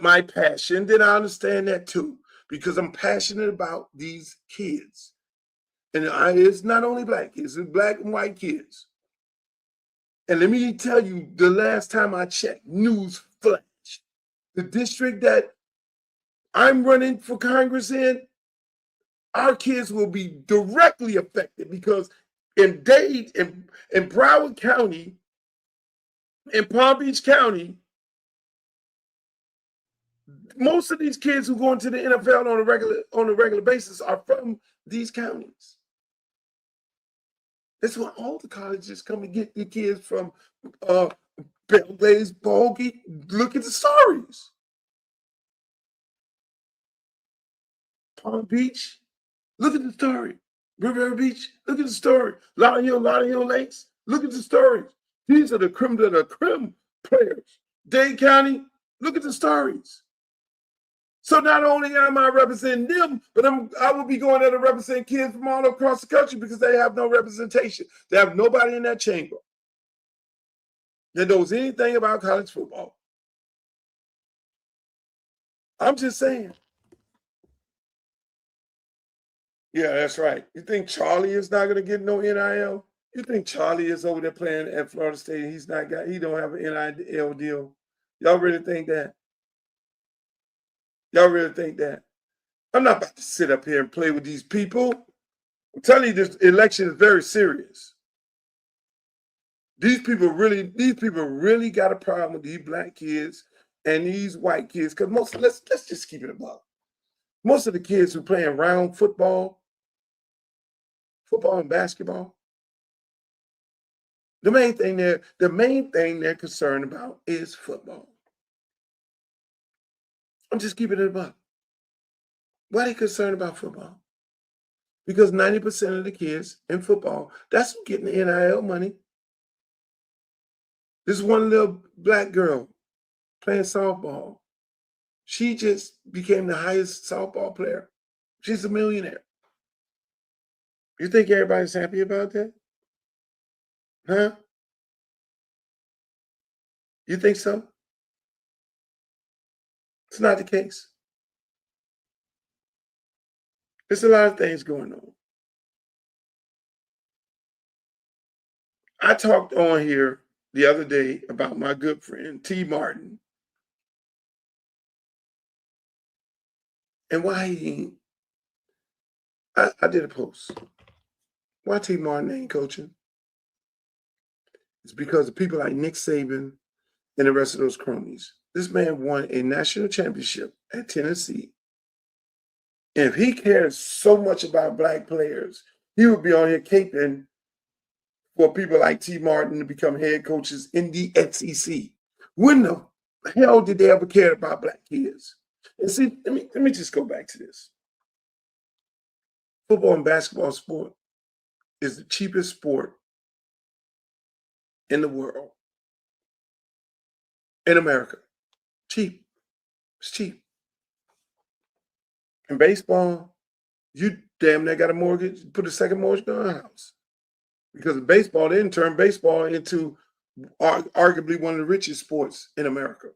Speaker 3: my passion, then I understand that too, because I'm passionate about these kids. And it's not only black kids, it's black and white kids. And let me tell you, the last time I checked, news flash, the district that I'm running for Congress in, our kids will be directly affected, because in Dade, in Broward County, in Palm Beach County, most of these kids who go into the NFL on a regular basis are from these counties. That's why all the colleges come and get the kids from Belgrade, Bogey. Look at the stories. Palm Beach, look at the story. Riviera Beach, look at the story. Lot of Hill Lakes, look at the stories. These are the creme de la creme players. Dade County, look at the stories. So not only am I representing them, but I will be going there to represent kids from all across the country, because they have no representation. They have nobody in that chamber that knows anything about college football. I'm just saying. Yeah, that's right. You think Charlie is not going to get no NIL? You think Charlie is over there playing at Florida State and he don't have an NIL deal? Y'all really think that? Y'all really think that? I'm not about to sit up here and play with these people. I'm telling you, this election is very serious. These people really got a problem with these black kids and these white kids. Because let's just keep it above. Most of the kids who playing round football and basketball, the main thing they're concerned about is football. I'm just keeping it above. Why are they concerned about football? Because 90% of the kids in football, that's who getting the NIL money. This one little black girl playing softball. She just became the highest softball player. She's a millionaire. You think everybody's happy about that? Huh? You think so? It's not the case. There's a lot of things going on. I talked on here the other day about my good friend T. Martin and why he I did a post. Why T. Martin ain't coaching? It's because of people like Nick Saban and the rest of those cronies. This man won a national championship at Tennessee. And if he cares so much about black players, he would be on here caping for people like T. Martin to become head coaches in the SEC. When the hell did they ever care about black kids? And see, let me just go back to this. Football and basketball sport is the cheapest sport in the world. In America. Cheap. It's cheap. In baseball, you damn near got a mortgage, put a second mortgage on a house. Because in baseball, they didn't turn baseball into arguably one of the richest sports in America.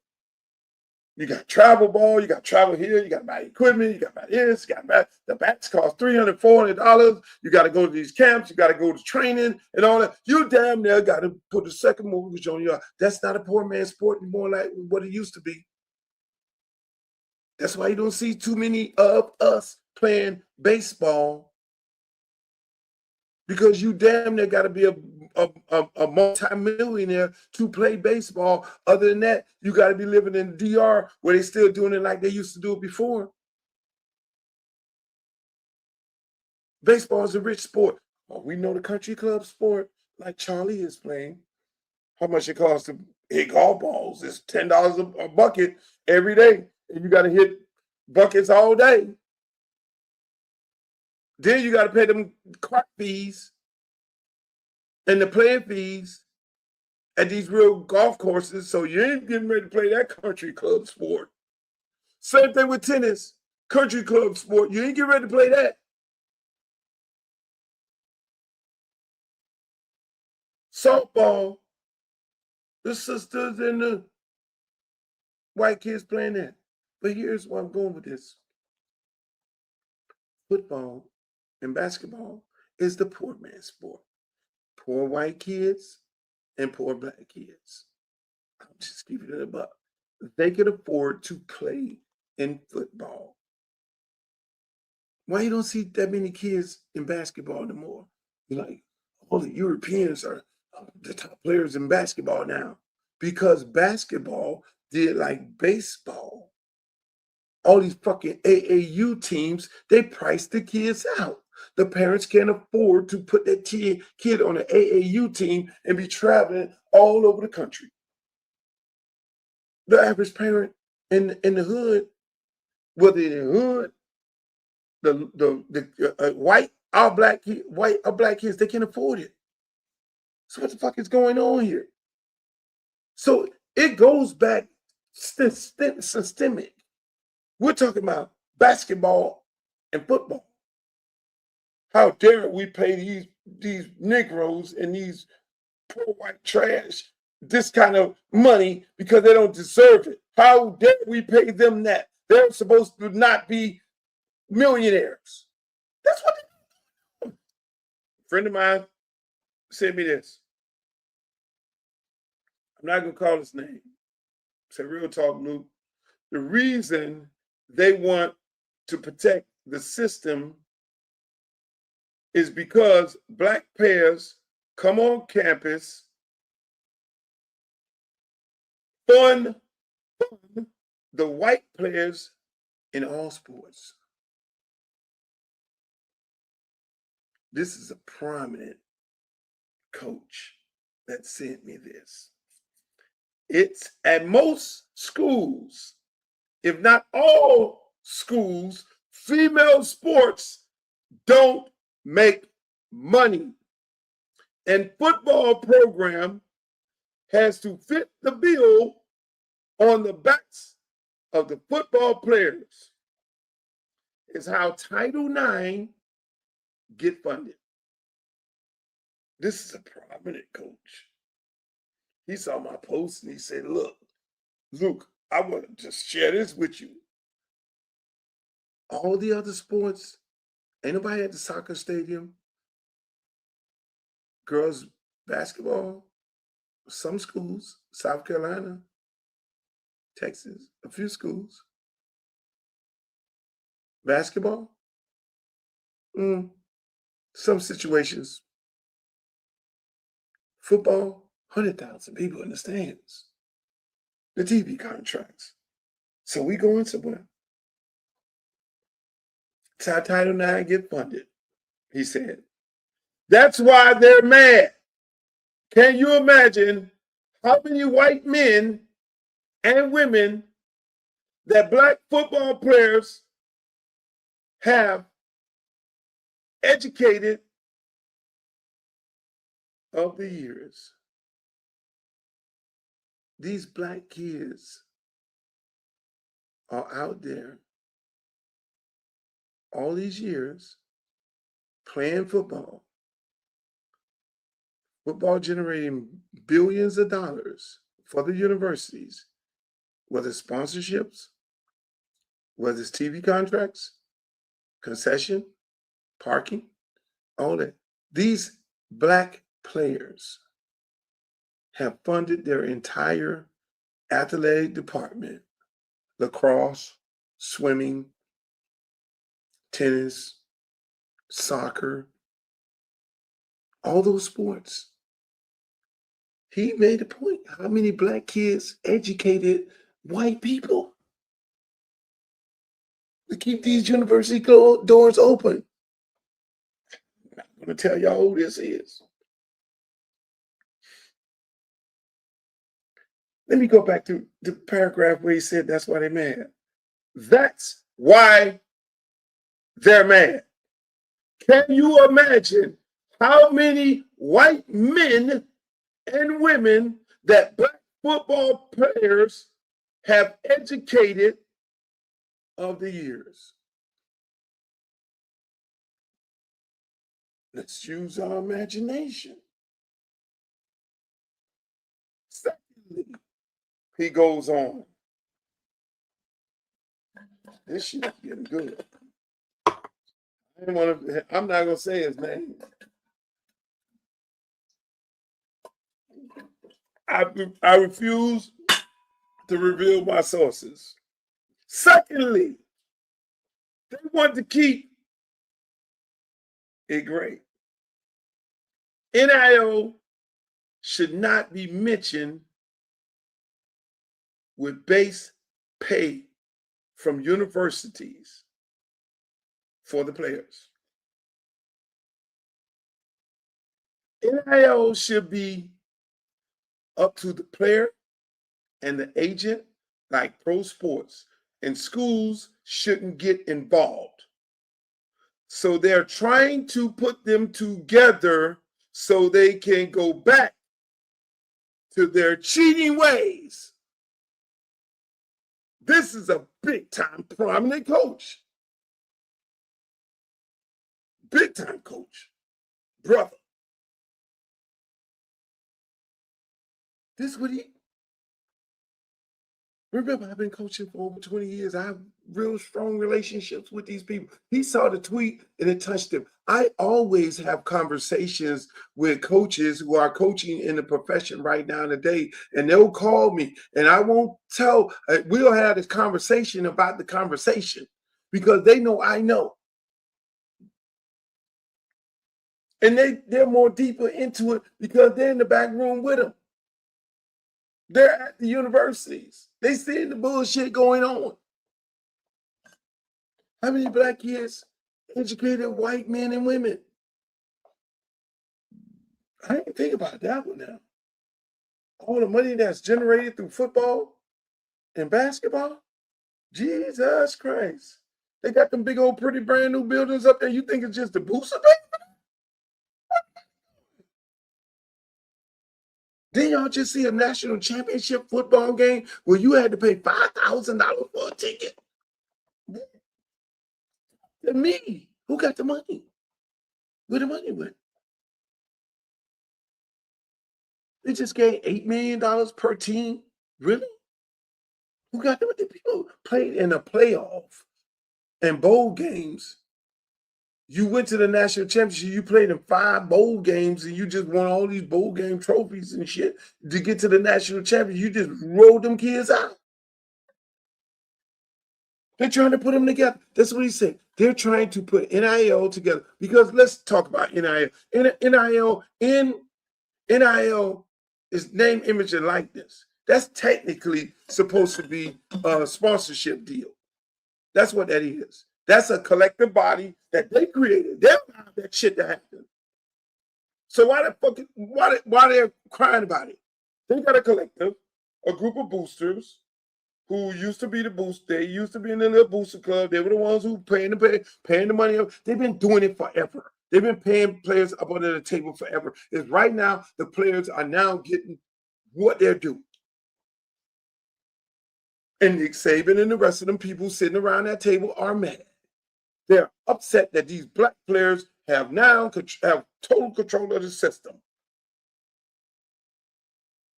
Speaker 3: You got travel ball, you got travel here, you got to buy equipment, you got to buy this, you got to buy, the bats cost $300, $400. You got to go to these camps, you got to go to training and all that. You damn near got to put a second mortgage on your. That's not a poor man's sport anymore like what it used to be. That's why you don't see too many of us playing baseball, because you damn near got to be a multi-millionaire to play baseball. Other than that, you got to be living in DR where they're still doing it like they used to do it before. Baseball is a rich sport. Oh, we know the country club sport, like Charlie is playing. How much it costs to hit golf balls? It's $10 a bucket every day. And you got to hit buckets all day. Then you got to pay them cart fees and the playing fees at these real golf courses. So you ain't getting ready to play that country club sport. Same thing with tennis. Country club sport. You ain't getting ready to play that. Softball. The sisters and the white kids playing that. But here's where I'm going with this. Football and basketball is the poor man's sport. Poor white kids and poor black kids. I'm just keeping it above. They can afford to play in football. Why you don't see that many kids in basketball anymore? You're like, all the Europeans are the top players in basketball now. Because basketball did like baseball. All these fucking AAU teams, they price the kids out. The parents can't afford to put that kid on an AAU team and be traveling all over the country. The average parent in the hood, whether in the hood, the white or black kids, they can't afford it. So what the fuck is going on here? So it goes back systemic. We're talking about basketball and football. How dare we pay these Negroes and these poor white trash this kind of money because they don't deserve it? How dare we pay them that? They're supposed to not be millionaires. That's what they do. A friend of mine sent me this. I'm not going to call his name. Say, real talk, Luke. The reason they want to protect the system is because black players come on campus, fund the white players in all sports. This is a prominent coach that sent me this. It's at most schools, if not all schools, female sports don't make money. And football program has to fit the bill on the backs of the football players. Is how Title IX get funded. This is a prominent coach. He saw my post and he said, look, Luke, I want to just share this with you. All the other sports, ain't nobody at the soccer stadium. Girls basketball, some schools, South Carolina, Texas, a few schools. Basketball, some situations. Football, 100,000 people in the stands. The TV contracts. So we going somewhere. It's how Title IX get funded, he said. That's why they're mad. Can you imagine how many white men and women that black football players have educated of the years? These black kids are out there all these years playing football. Football generating billions of dollars for the universities, whether it's sponsorships, whether it's TV contracts, concession, parking, all that. These black players have funded their entire athletic department, lacrosse, swimming, tennis, soccer, all those sports. He made a point. How many black kids educated white people to keep these university doors open? I'm not going to tell y'all who this is. Let me go back to the paragraph where he said that's why they're mad. That's why they're mad. Can you imagine how many white men and women that black football players have educated of the years? Let's use our imagination. Secondly, he goes on. This shit is getting good. I'm not going to say his name. I refuse to reveal my sources. Secondly, they want to keep it great. NIL should not be mentioned with base pay from universities for the players. NIL should be up to the player and the agent, like pro sports, and schools shouldn't get involved. So they're trying to put them together so they can go back to their cheating ways. This is a big time prominent coach. Big time coach. Brother. This is what Remember, I've been coaching for over 20 years. I have real strong relationships with these people. He saw the tweet and it touched him. I always have conversations with coaches who are coaching in the profession right now today, and they'll call me and I won't tell. We'll have this conversation about the conversation because they know I know. And they're more deeper into it because they're in the back room with them. They're at the universities. They see the bullshit going on. How many black kids educated white men and women? I didn't think about that one now. All the money that's generated through football and basketball? Jesus Christ. They got them big old pretty brand new buildings up there. You think it's just the booster thing? Didn't y'all just see a national championship football game where you had to pay $5,000 for a ticket? To me, who got the money? Where the money went? They just gave $8 million per team. Really? Who got the money? People played in a playoff and bowl games. You went to the national championship, you played in 5 bowl games, and you just won all these bowl game trophies and shit to get to the national championship. You just rolled them kids out. They're trying to put them together. That's what he said. They're trying to put NIL together because let's talk about NIL. NIL is name, image, and likeness. That's technically supposed to be a sponsorship deal. That's what that is. That's a collective body that they created. They allowed that shit to happen. So why they're crying about it? They got a collective, a group of boosters who used to be the boost. They used to be in the little booster club. They were the ones who paying the money up. They've been doing it forever. They've been paying players up under the table forever. It's right now the players are now getting what they're due. And Nick Saban and the rest of them people sitting around that table are mad. They're upset that these black players have now have total control of the system.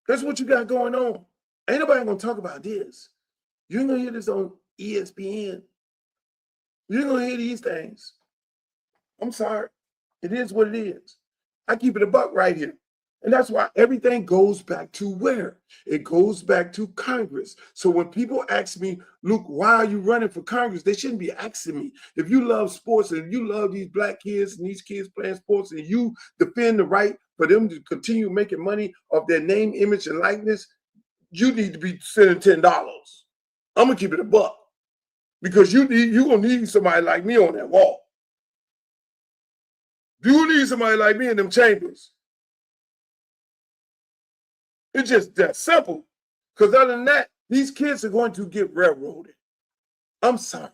Speaker 3: That's what you got going on. Ain't nobody gonna talk about this. You ain't gonna hear this on ESPN. You ain't gonna hear these things. I'm sorry. It is what it is. I keep it a buck right here. And that's why everything goes back to where? It goes back to Congress. So when people ask me, Luke, why are you running for Congress? They shouldn't be asking me. If you love sports and you love these black kids and these kids playing sports and you defend the right for them to continue making money off their name, image, and likeness, you need to be sending $10. I'm going to keep it a buck because you're going to need somebody like me on that wall. You need somebody like me in them chambers. It's just that simple. Because other than that, these kids are going to get railroaded. I'm sorry.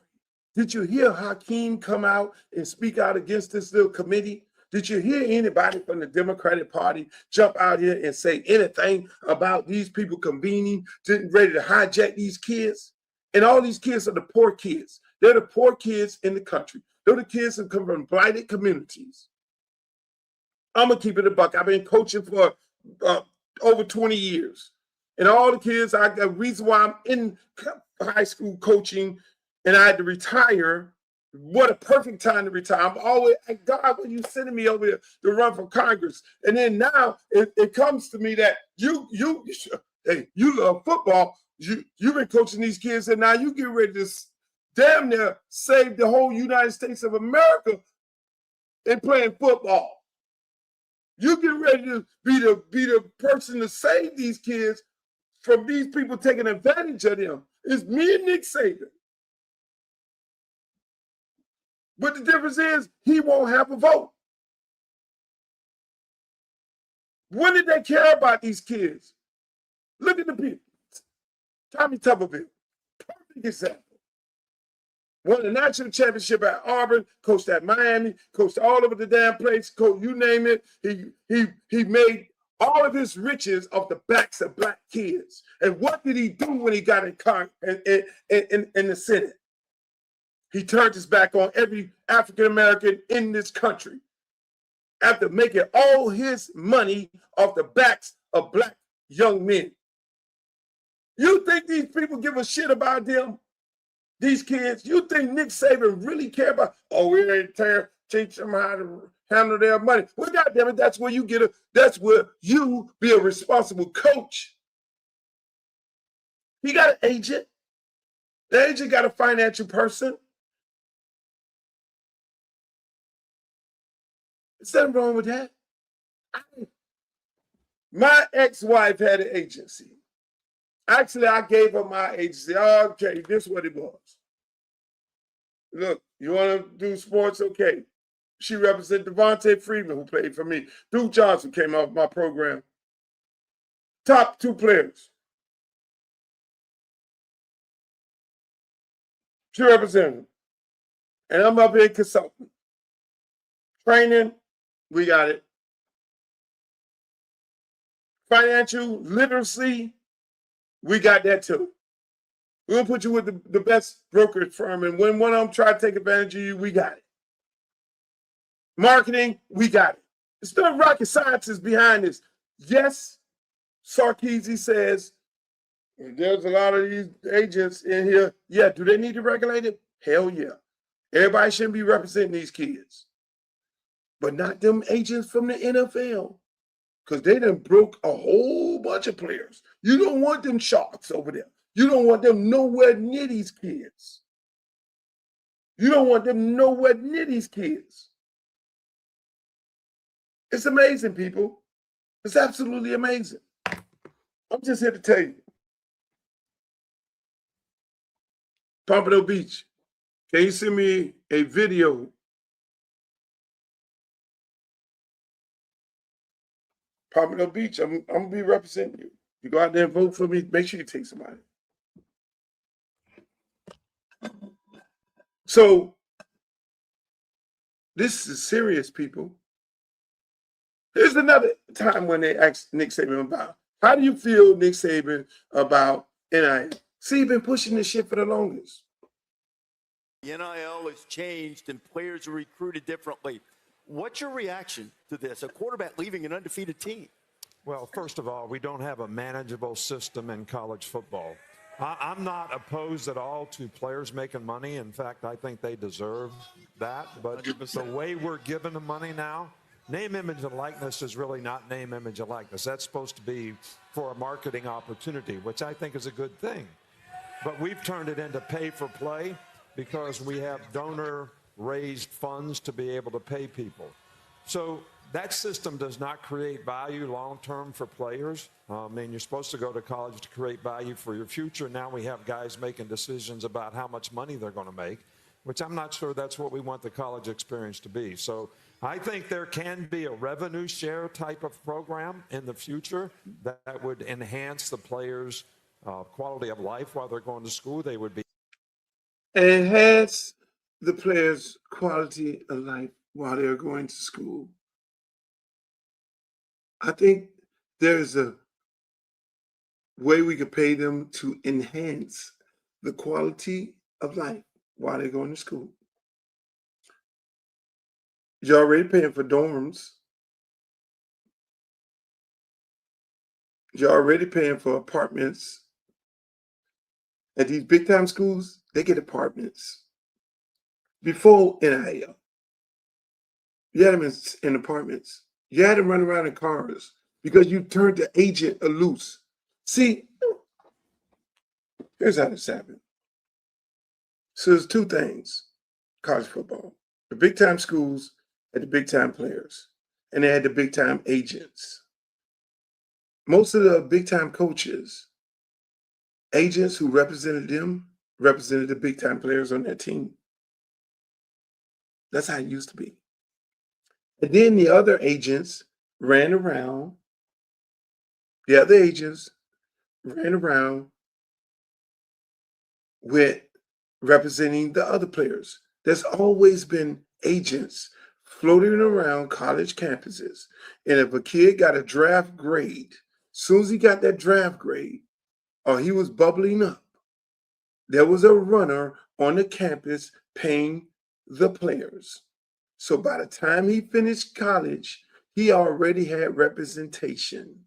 Speaker 3: Did you hear Hakeem come out and speak out against this little committee? Did you hear anybody from the Democratic Party jump out here and say anything about these people convening, ready to hijack these kids? And all these kids are the poor kids. They're the poor kids in the country. They're the kids that come from blighted communities. I'm going to keep it a buck. I've been coaching for over 20 years. And all the kids, the reason why I'm in high school coaching and I had to retire, what a perfect time to retire. I'm always, God, when you sending me over here to run for Congress. And then now it comes to me that you love football. You've been coaching these kids and now you get ready to damn near save the whole United States of America in playing football. You get ready to be the person to save these kids from these people taking advantage of them. It's me and Nick Saban. But the difference is he won't have a vote. When did they care about these kids? Look at the people. Tommy Tuberville, perfect example. Won the national championship at Auburn, coached at Miami, coached all over the damn place, coached you name it. He made all of his riches off the backs of black kids. And what did he do when he got in the Senate? He turned his back on every African American in this country after making all his money off the backs of black young men. You think these people give a shit about them? These kids? You think Nick Saban really care about, oh, we ain't teach them how to handle their money? Well, goddamn it, that's where you that's where you be a responsible coach. He got an agent. The agent got a financial person. There's nothing wrong with that. My ex-wife had an agency. Actually, I gave her my agency. Okay, this is what it was. Look, you want to do sports? Okay. She represented Devontae Freeman, who played for me. Duke Johnson came off my program. Top 2 players. She represented them. And I'm up here consulting. Training, we got it. Financial literacy, we got that too. We'll put you with the best brokerage firm, and when one of them try to take advantage of you, we got it. Marketing, we got it. It's not rocket scientists behind this. Yes, Sarkeesian says there's a lot of these agents in here. Yeah, do they need to regulate it? Hell yeah. Everybody shouldn't be representing these kids. But not them agents from the NFL. Because they done broke a whole bunch of players. You don't want them sharks over there. You don't want them nowhere near these kids. You don't want them nowhere near these kids. It's amazing, people. It's absolutely amazing. I'm just here to tell you. Pompano Beach, can you send me a video? Pompano Beach, I'm going to be representing you. You go out there and vote for me, make sure you take somebody. So, this is serious, people. Here's another time when they asked Nick Saban about, how do you feel, Nick Saban, about NIL? See, you've been pushing this shit for the longest.
Speaker 5: The NIL has changed and players are recruited differently. What's your reaction to this? A quarterback leaving an undefeated team?
Speaker 4: Well, first of all, we don't have a manageable system in college football. I'm not opposed at all to players making money. In fact, I think they deserve that. But 100%. The way we're giving them money now, name, image, and likeness is really not name, image, and likeness. That's supposed to be for a marketing opportunity, which I think is a good thing. But we've turned it into pay for play because we have donor-raised funds to be able to pay people. So that system does not create value long-term for players. I mean, you're supposed to go to college to create value for your future. Now we have guys making decisions about how much money they're going to make, which I'm not sure that's what we want the college experience to be. So I think there can be a revenue share type of program in the future that would enhance the players' quality of life while they're going to school. They would be
Speaker 3: enhance the players' quality of life while they're going to school. I think there's a way we could pay them to enhance the quality of life while they're going to school. You're already paying for dorms. You're already paying for apartments. At these big time schools, they get apartments. Before NIL, you had them in apartments. You had them run around in cars because you turned the agent loose. See, here's how this happened. So there's two things, college football. The big time schools had the big time players, and they had the big time agents. Most of the big time coaches, agents who represented them, represented the big time players on their team. That's how it used to be. And then the other agents ran around. The other agents ran around with representing the other players. There's always been agents floating around college campuses. And if a kid got a draft grade, as soon as he got that draft grade, or he was bubbling up, there was a runner on the campus paying the players. So by the time he finished college, he already had representation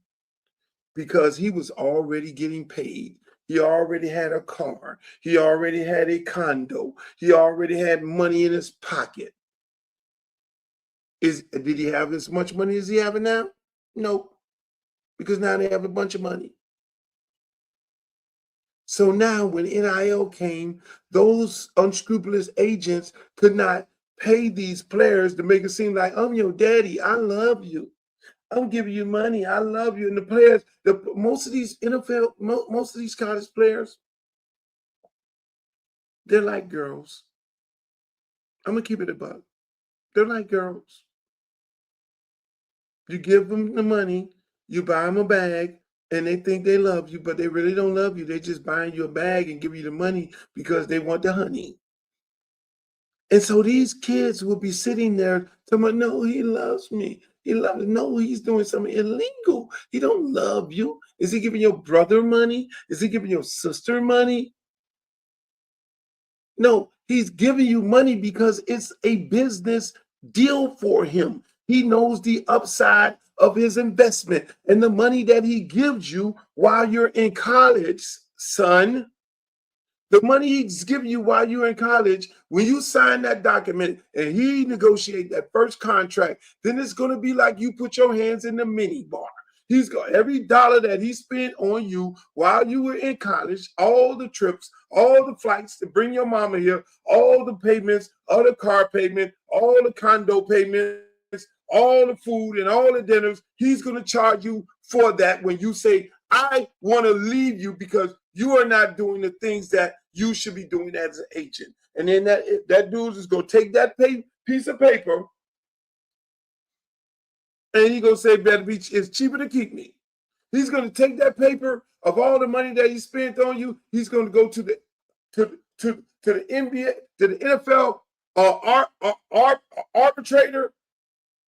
Speaker 3: because he was already getting paid. He already had a car. He already had a condo. He already had money in his pocket. Did he have as much money as he having now? No, because now they have a bunch of money. So now when NIL came, those unscrupulous agents could not pay these players to make it seem like, I'm your daddy, I love you. I'm giving you money, I love you. And the players, most of these NFL, most of these college players, they're like girls. I'm gonna keep it a buck. They're like girls. You give them the money, you buy them a bag, and they think they love you, but they really don't love you. They're just buying you a bag and give you the money because they want the honey. And so these kids will be sitting there telling, no, he loves me. He loves me. No, he's doing something illegal. He don't love you. Is he giving your brother money? Is he giving your sister money? No, he's giving you money because it's a business deal for him. He knows the upside of his investment, and the money that he gives you while you're in college, son, the money he's giving you while you're in college, when you sign that document and he negotiate that first contract, then it's going to be like you put your hands in the mini bar. He's got every dollar that he spent on you while you were in college, all the trips, all the flights to bring your mama here, all the payments, all the car payment, all the condo payments, all the food and all the dinners. He's going to charge you for that when you say, I want to leave you because you are not doing the things that you should be doing as an agent. And then that dude is going to take that piece of paper and he's going to say, better be, it's cheaper to keep me. He's going to take that paper of all the money that he spent on you. He's going to go to the NBA, to the NFL arbitrator,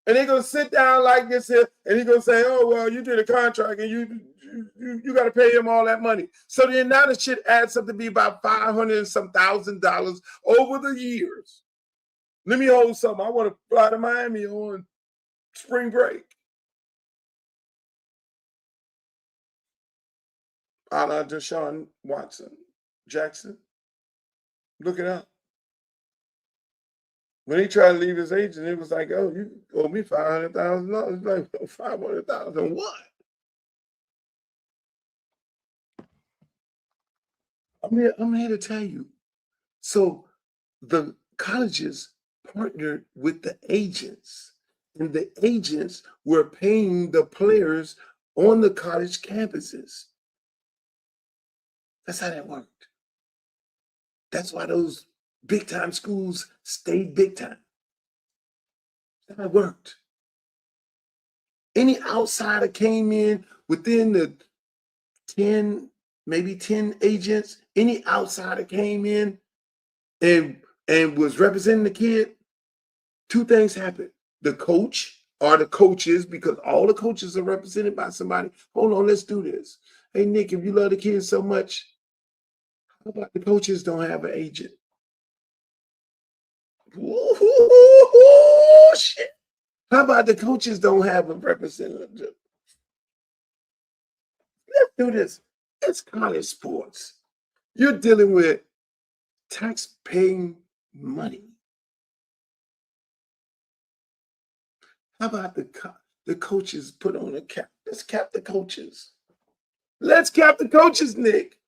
Speaker 3: and they're going to sit down like this here, and he's going to say, oh, well, you did a contract, and you got to pay him all that money. So then now the shit adds up to be about $500 and some $1,000 over the years. Let me hold something. I want to fly to Miami on spring break. A la Deshaun Jackson. Look it up. When he tried to leave his agent, it was like, oh, you owe me $500,000. Like, $500,000 what? I'm here to tell you. So the colleges partnered with the agents, and the agents were paying the players on the college campuses. That's how that worked. That's why those big time schools stayed big time. That's how it worked. Any outsider came in within the 10, maybe 10 agents, any outsider came in and was representing the kid, two things happened. The coach or the coaches, because all the coaches are represented by somebody. Hold on, let's do this. Hey, Nick, if you love the kids so much, how about the coaches don't have an agent? Ooh, shit. How about the coaches don't have a representative? Let's do this. It's college sports. You're dealing with tax-paying money. How about the coaches put on a cap? Let's cap the coaches. Let's cap the coaches, Nick.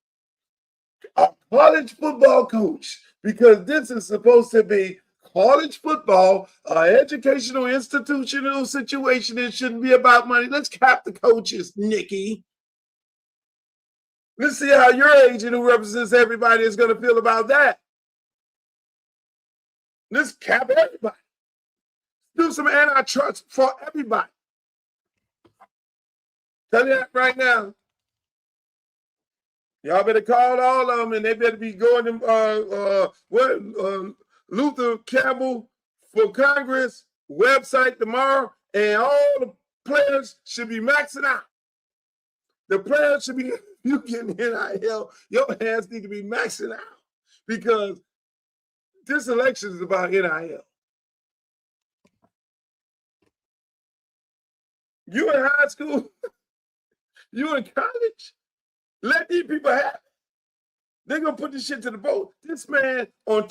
Speaker 3: A college football coach, because this is supposed to be college football, an educational institutional situation. It shouldn't be about money. Let's cap the coaches, Nikki. Let's see how your agent who represents everybody is going to feel about that. Let's cap everybody. Do some antitrust for everybody. Tell you that right now. Y'all better call all of them, and they better be going to Luther Campbell for Congress website tomorrow, and all the players should be maxing out. The players should be, you getting NIL, your hands need to be maxing out, because this election is about NIL. You in high school, you in college, let these people have it. They're going to put this shit to the vote. This man on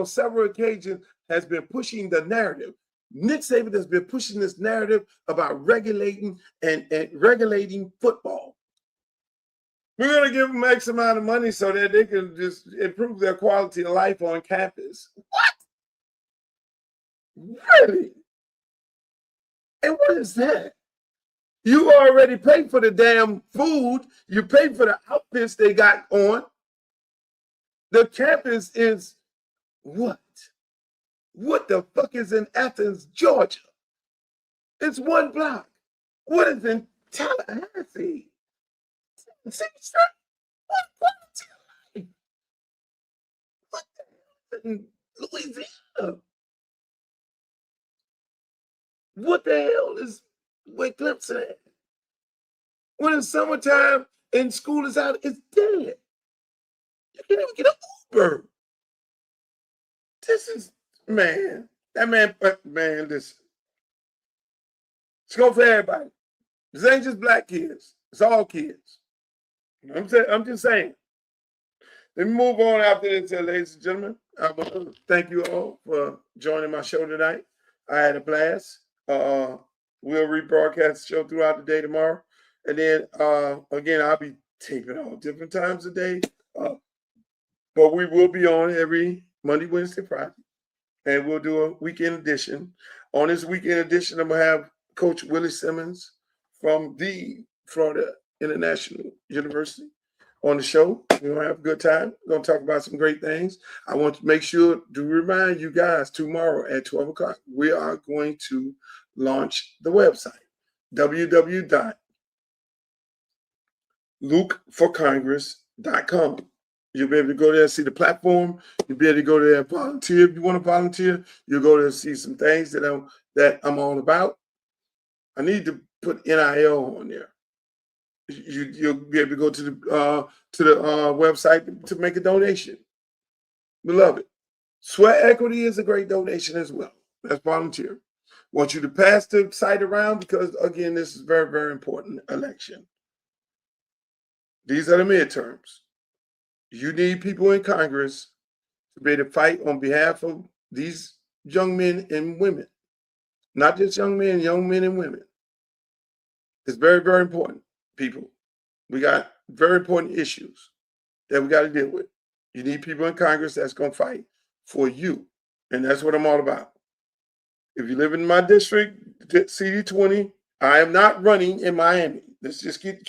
Speaker 3: several occasions has been pushing the narrative. Nick Saban has been pushing this narrative about regulating and regulating football. We're going to give them X amount of money so that they can just improve their quality of life on campus. What? Really? And what is that? You already paid for the damn food. You paid for the outfits they got on. The campus is what? What the fuck is in Athens, Georgia? It's one block. What is in Tallahassee? What in Louisiana? What the hell is where Clemson at? When it's summertime and school is out, it's dead. You can't even get an Uber. This is, man, listen. It's going for everybody. This ain't just black kids. It's all kids. I'm just saying. Let me move on after this, ladies and gentlemen. I want to thank you all for joining my show tonight. I had a blast. We'll rebroadcast the show throughout the day tomorrow. And then, again, I'll be taping all different times of day. But we will be on every Monday, Wednesday, Friday. And we'll do a weekend edition. On this weekend edition, I'm going to have Coach Willie Simmons from the Florida International University on the show. We're going to have a good time. We're going to talk about some great things. I want to make sure to remind you guys tomorrow at 12 o'clock, we are going to launch the website, www.lukeforcongress.com. You'll be able to go there and see the platform. You'll be able to go there and volunteer if you want to volunteer. You'll go there and see some things that I'm all about. I need to put NIL on there. You'll be able to go to the website to make a donation. We love it. Sweat equity is a great donation as well. That's volunteer. Want you to pass the site around because, again, this is very, very important election. These are the midterms. You need people in Congress to be able to fight on behalf of these young men and women. Not just young men and women. It's very, very important, people. We got very important issues that we got to deal with. You need people in Congress that's going to fight for you. And that's what I'm all about. If you live in my district, CD20, I am not running in Miami. Let's just keep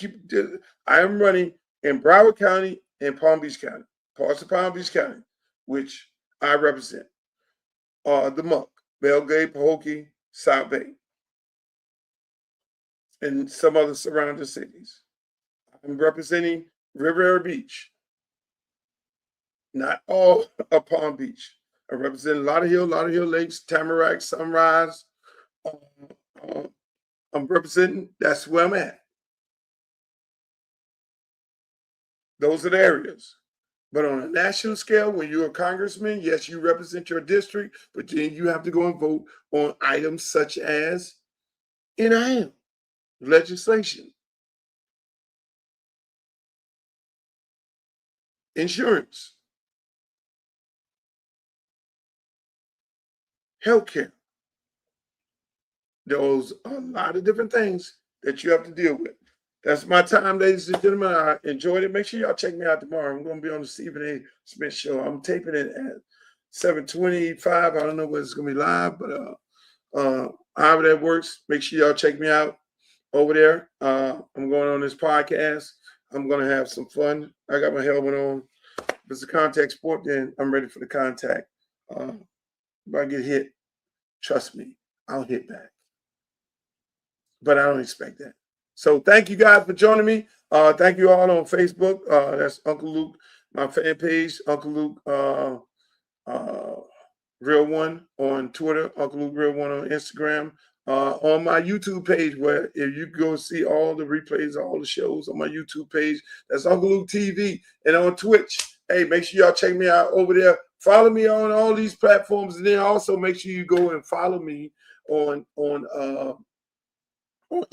Speaker 3: I am running in Broward County and Palm Beach County, parts of Palm Beach County, which I represent. The Muck, Belgrade, Pahokee, South Bay, and some other surrounding cities. I'm representing Riviera Beach, not all of Palm Beach. I represent Lauderhill Lakes, Tamarack, Sunrise. I'm representing, that's where I'm at. Those are the areas. But on a national scale, when you're a congressman, yes, you represent your district, but then you have to go and vote on items such as NIL, legislation, insurance, healthcare. Those are a lot of different things that you have to deal with. That's my time, ladies and gentlemen. I enjoyed it. Make sure y'all check me out tomorrow. I'm going to be on the Stephen A. Smith Show. I'm taping it at 7:25. I don't know whether it's going to be live, but however that works, make sure y'all check me out over there. I'm going on this podcast. I'm going to have some fun. I got my helmet on. If it's a contact sport, then I'm ready for the contact. If I get hit, trust me, I'll hit back. But I don't expect that. So thank you guys for joining me. Thank you all on Facebook. That's Uncle Luke, my fan page, Uncle Luke Real One on Twitter, Uncle Luke Real One on Instagram. On my YouTube page, where if you go see all the replays, all the shows on my YouTube page, that's Uncle Luke TV. And on Twitch, hey, make sure y'all check me out over there. Follow me on all these platforms, and then also make sure you go and follow me on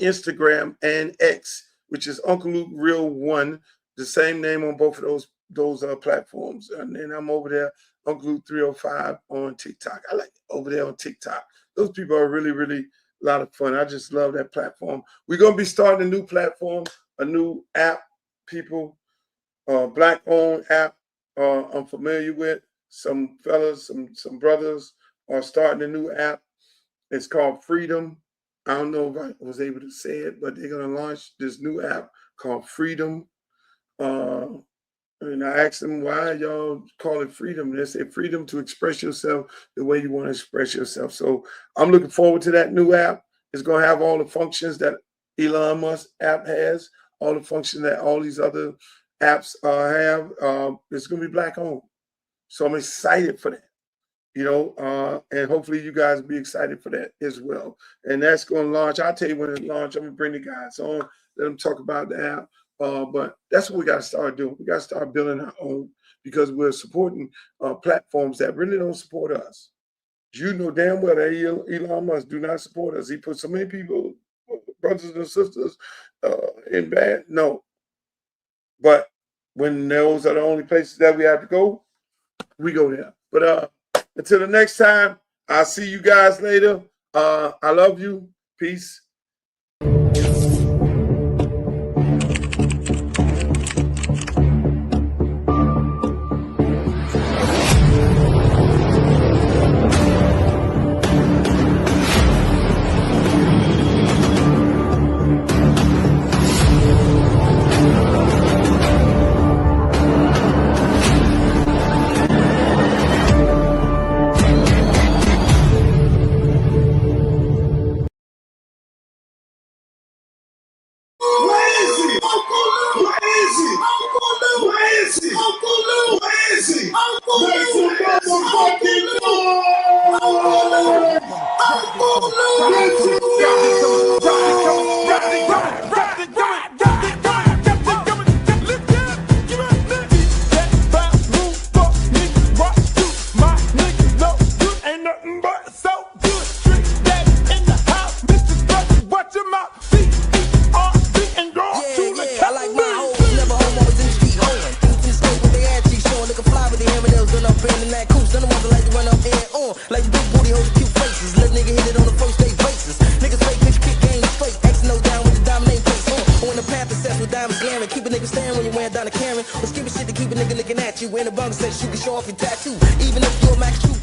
Speaker 3: Instagram and X, which is Uncle Luke Real One the same name on both of those platforms. And then I'm over there on Glue 305 on TikTok. I like over there on TikTok. Those people are really, really a lot of fun. I just love that platform. We're gonna be starting a new platform, a new app, people, Black-owned app. I'm familiar with. Some fellas, some brothers are starting a new app. It's called Freedom. I don't know if I was able to say it, but they're gonna launch this new app called Freedom. And I asked them, why y'all call it freedom? And they say freedom to express yourself the way you want to express yourself. So I'm looking forward to that new app. It's going to have all the functions that Elon Musk app has, all the functions that all these other apps have. It's going to be Black owned. So I'm excited for that, and hopefully you guys will be excited for that as well. And that's going to launch. I'll tell you when it launches. I'm going to bring the guys on, let them talk about the app. But that's what we got to start doing. We got to start building our own, because we're supporting platforms that really don't support us. You know damn well that Elon Musk do not support us. He put so many people, brothers and sisters, in bad. No. But when those are the only places that we have to go, we go there. But until the next time, I'll see you guys later. I love you. Peace.
Speaker 6: Keep a nigga staring when you wearing down a Karen. Or skipping shit to keep a nigga looking at you. In a bunk says you can show off your tattoo. Even if you're a max true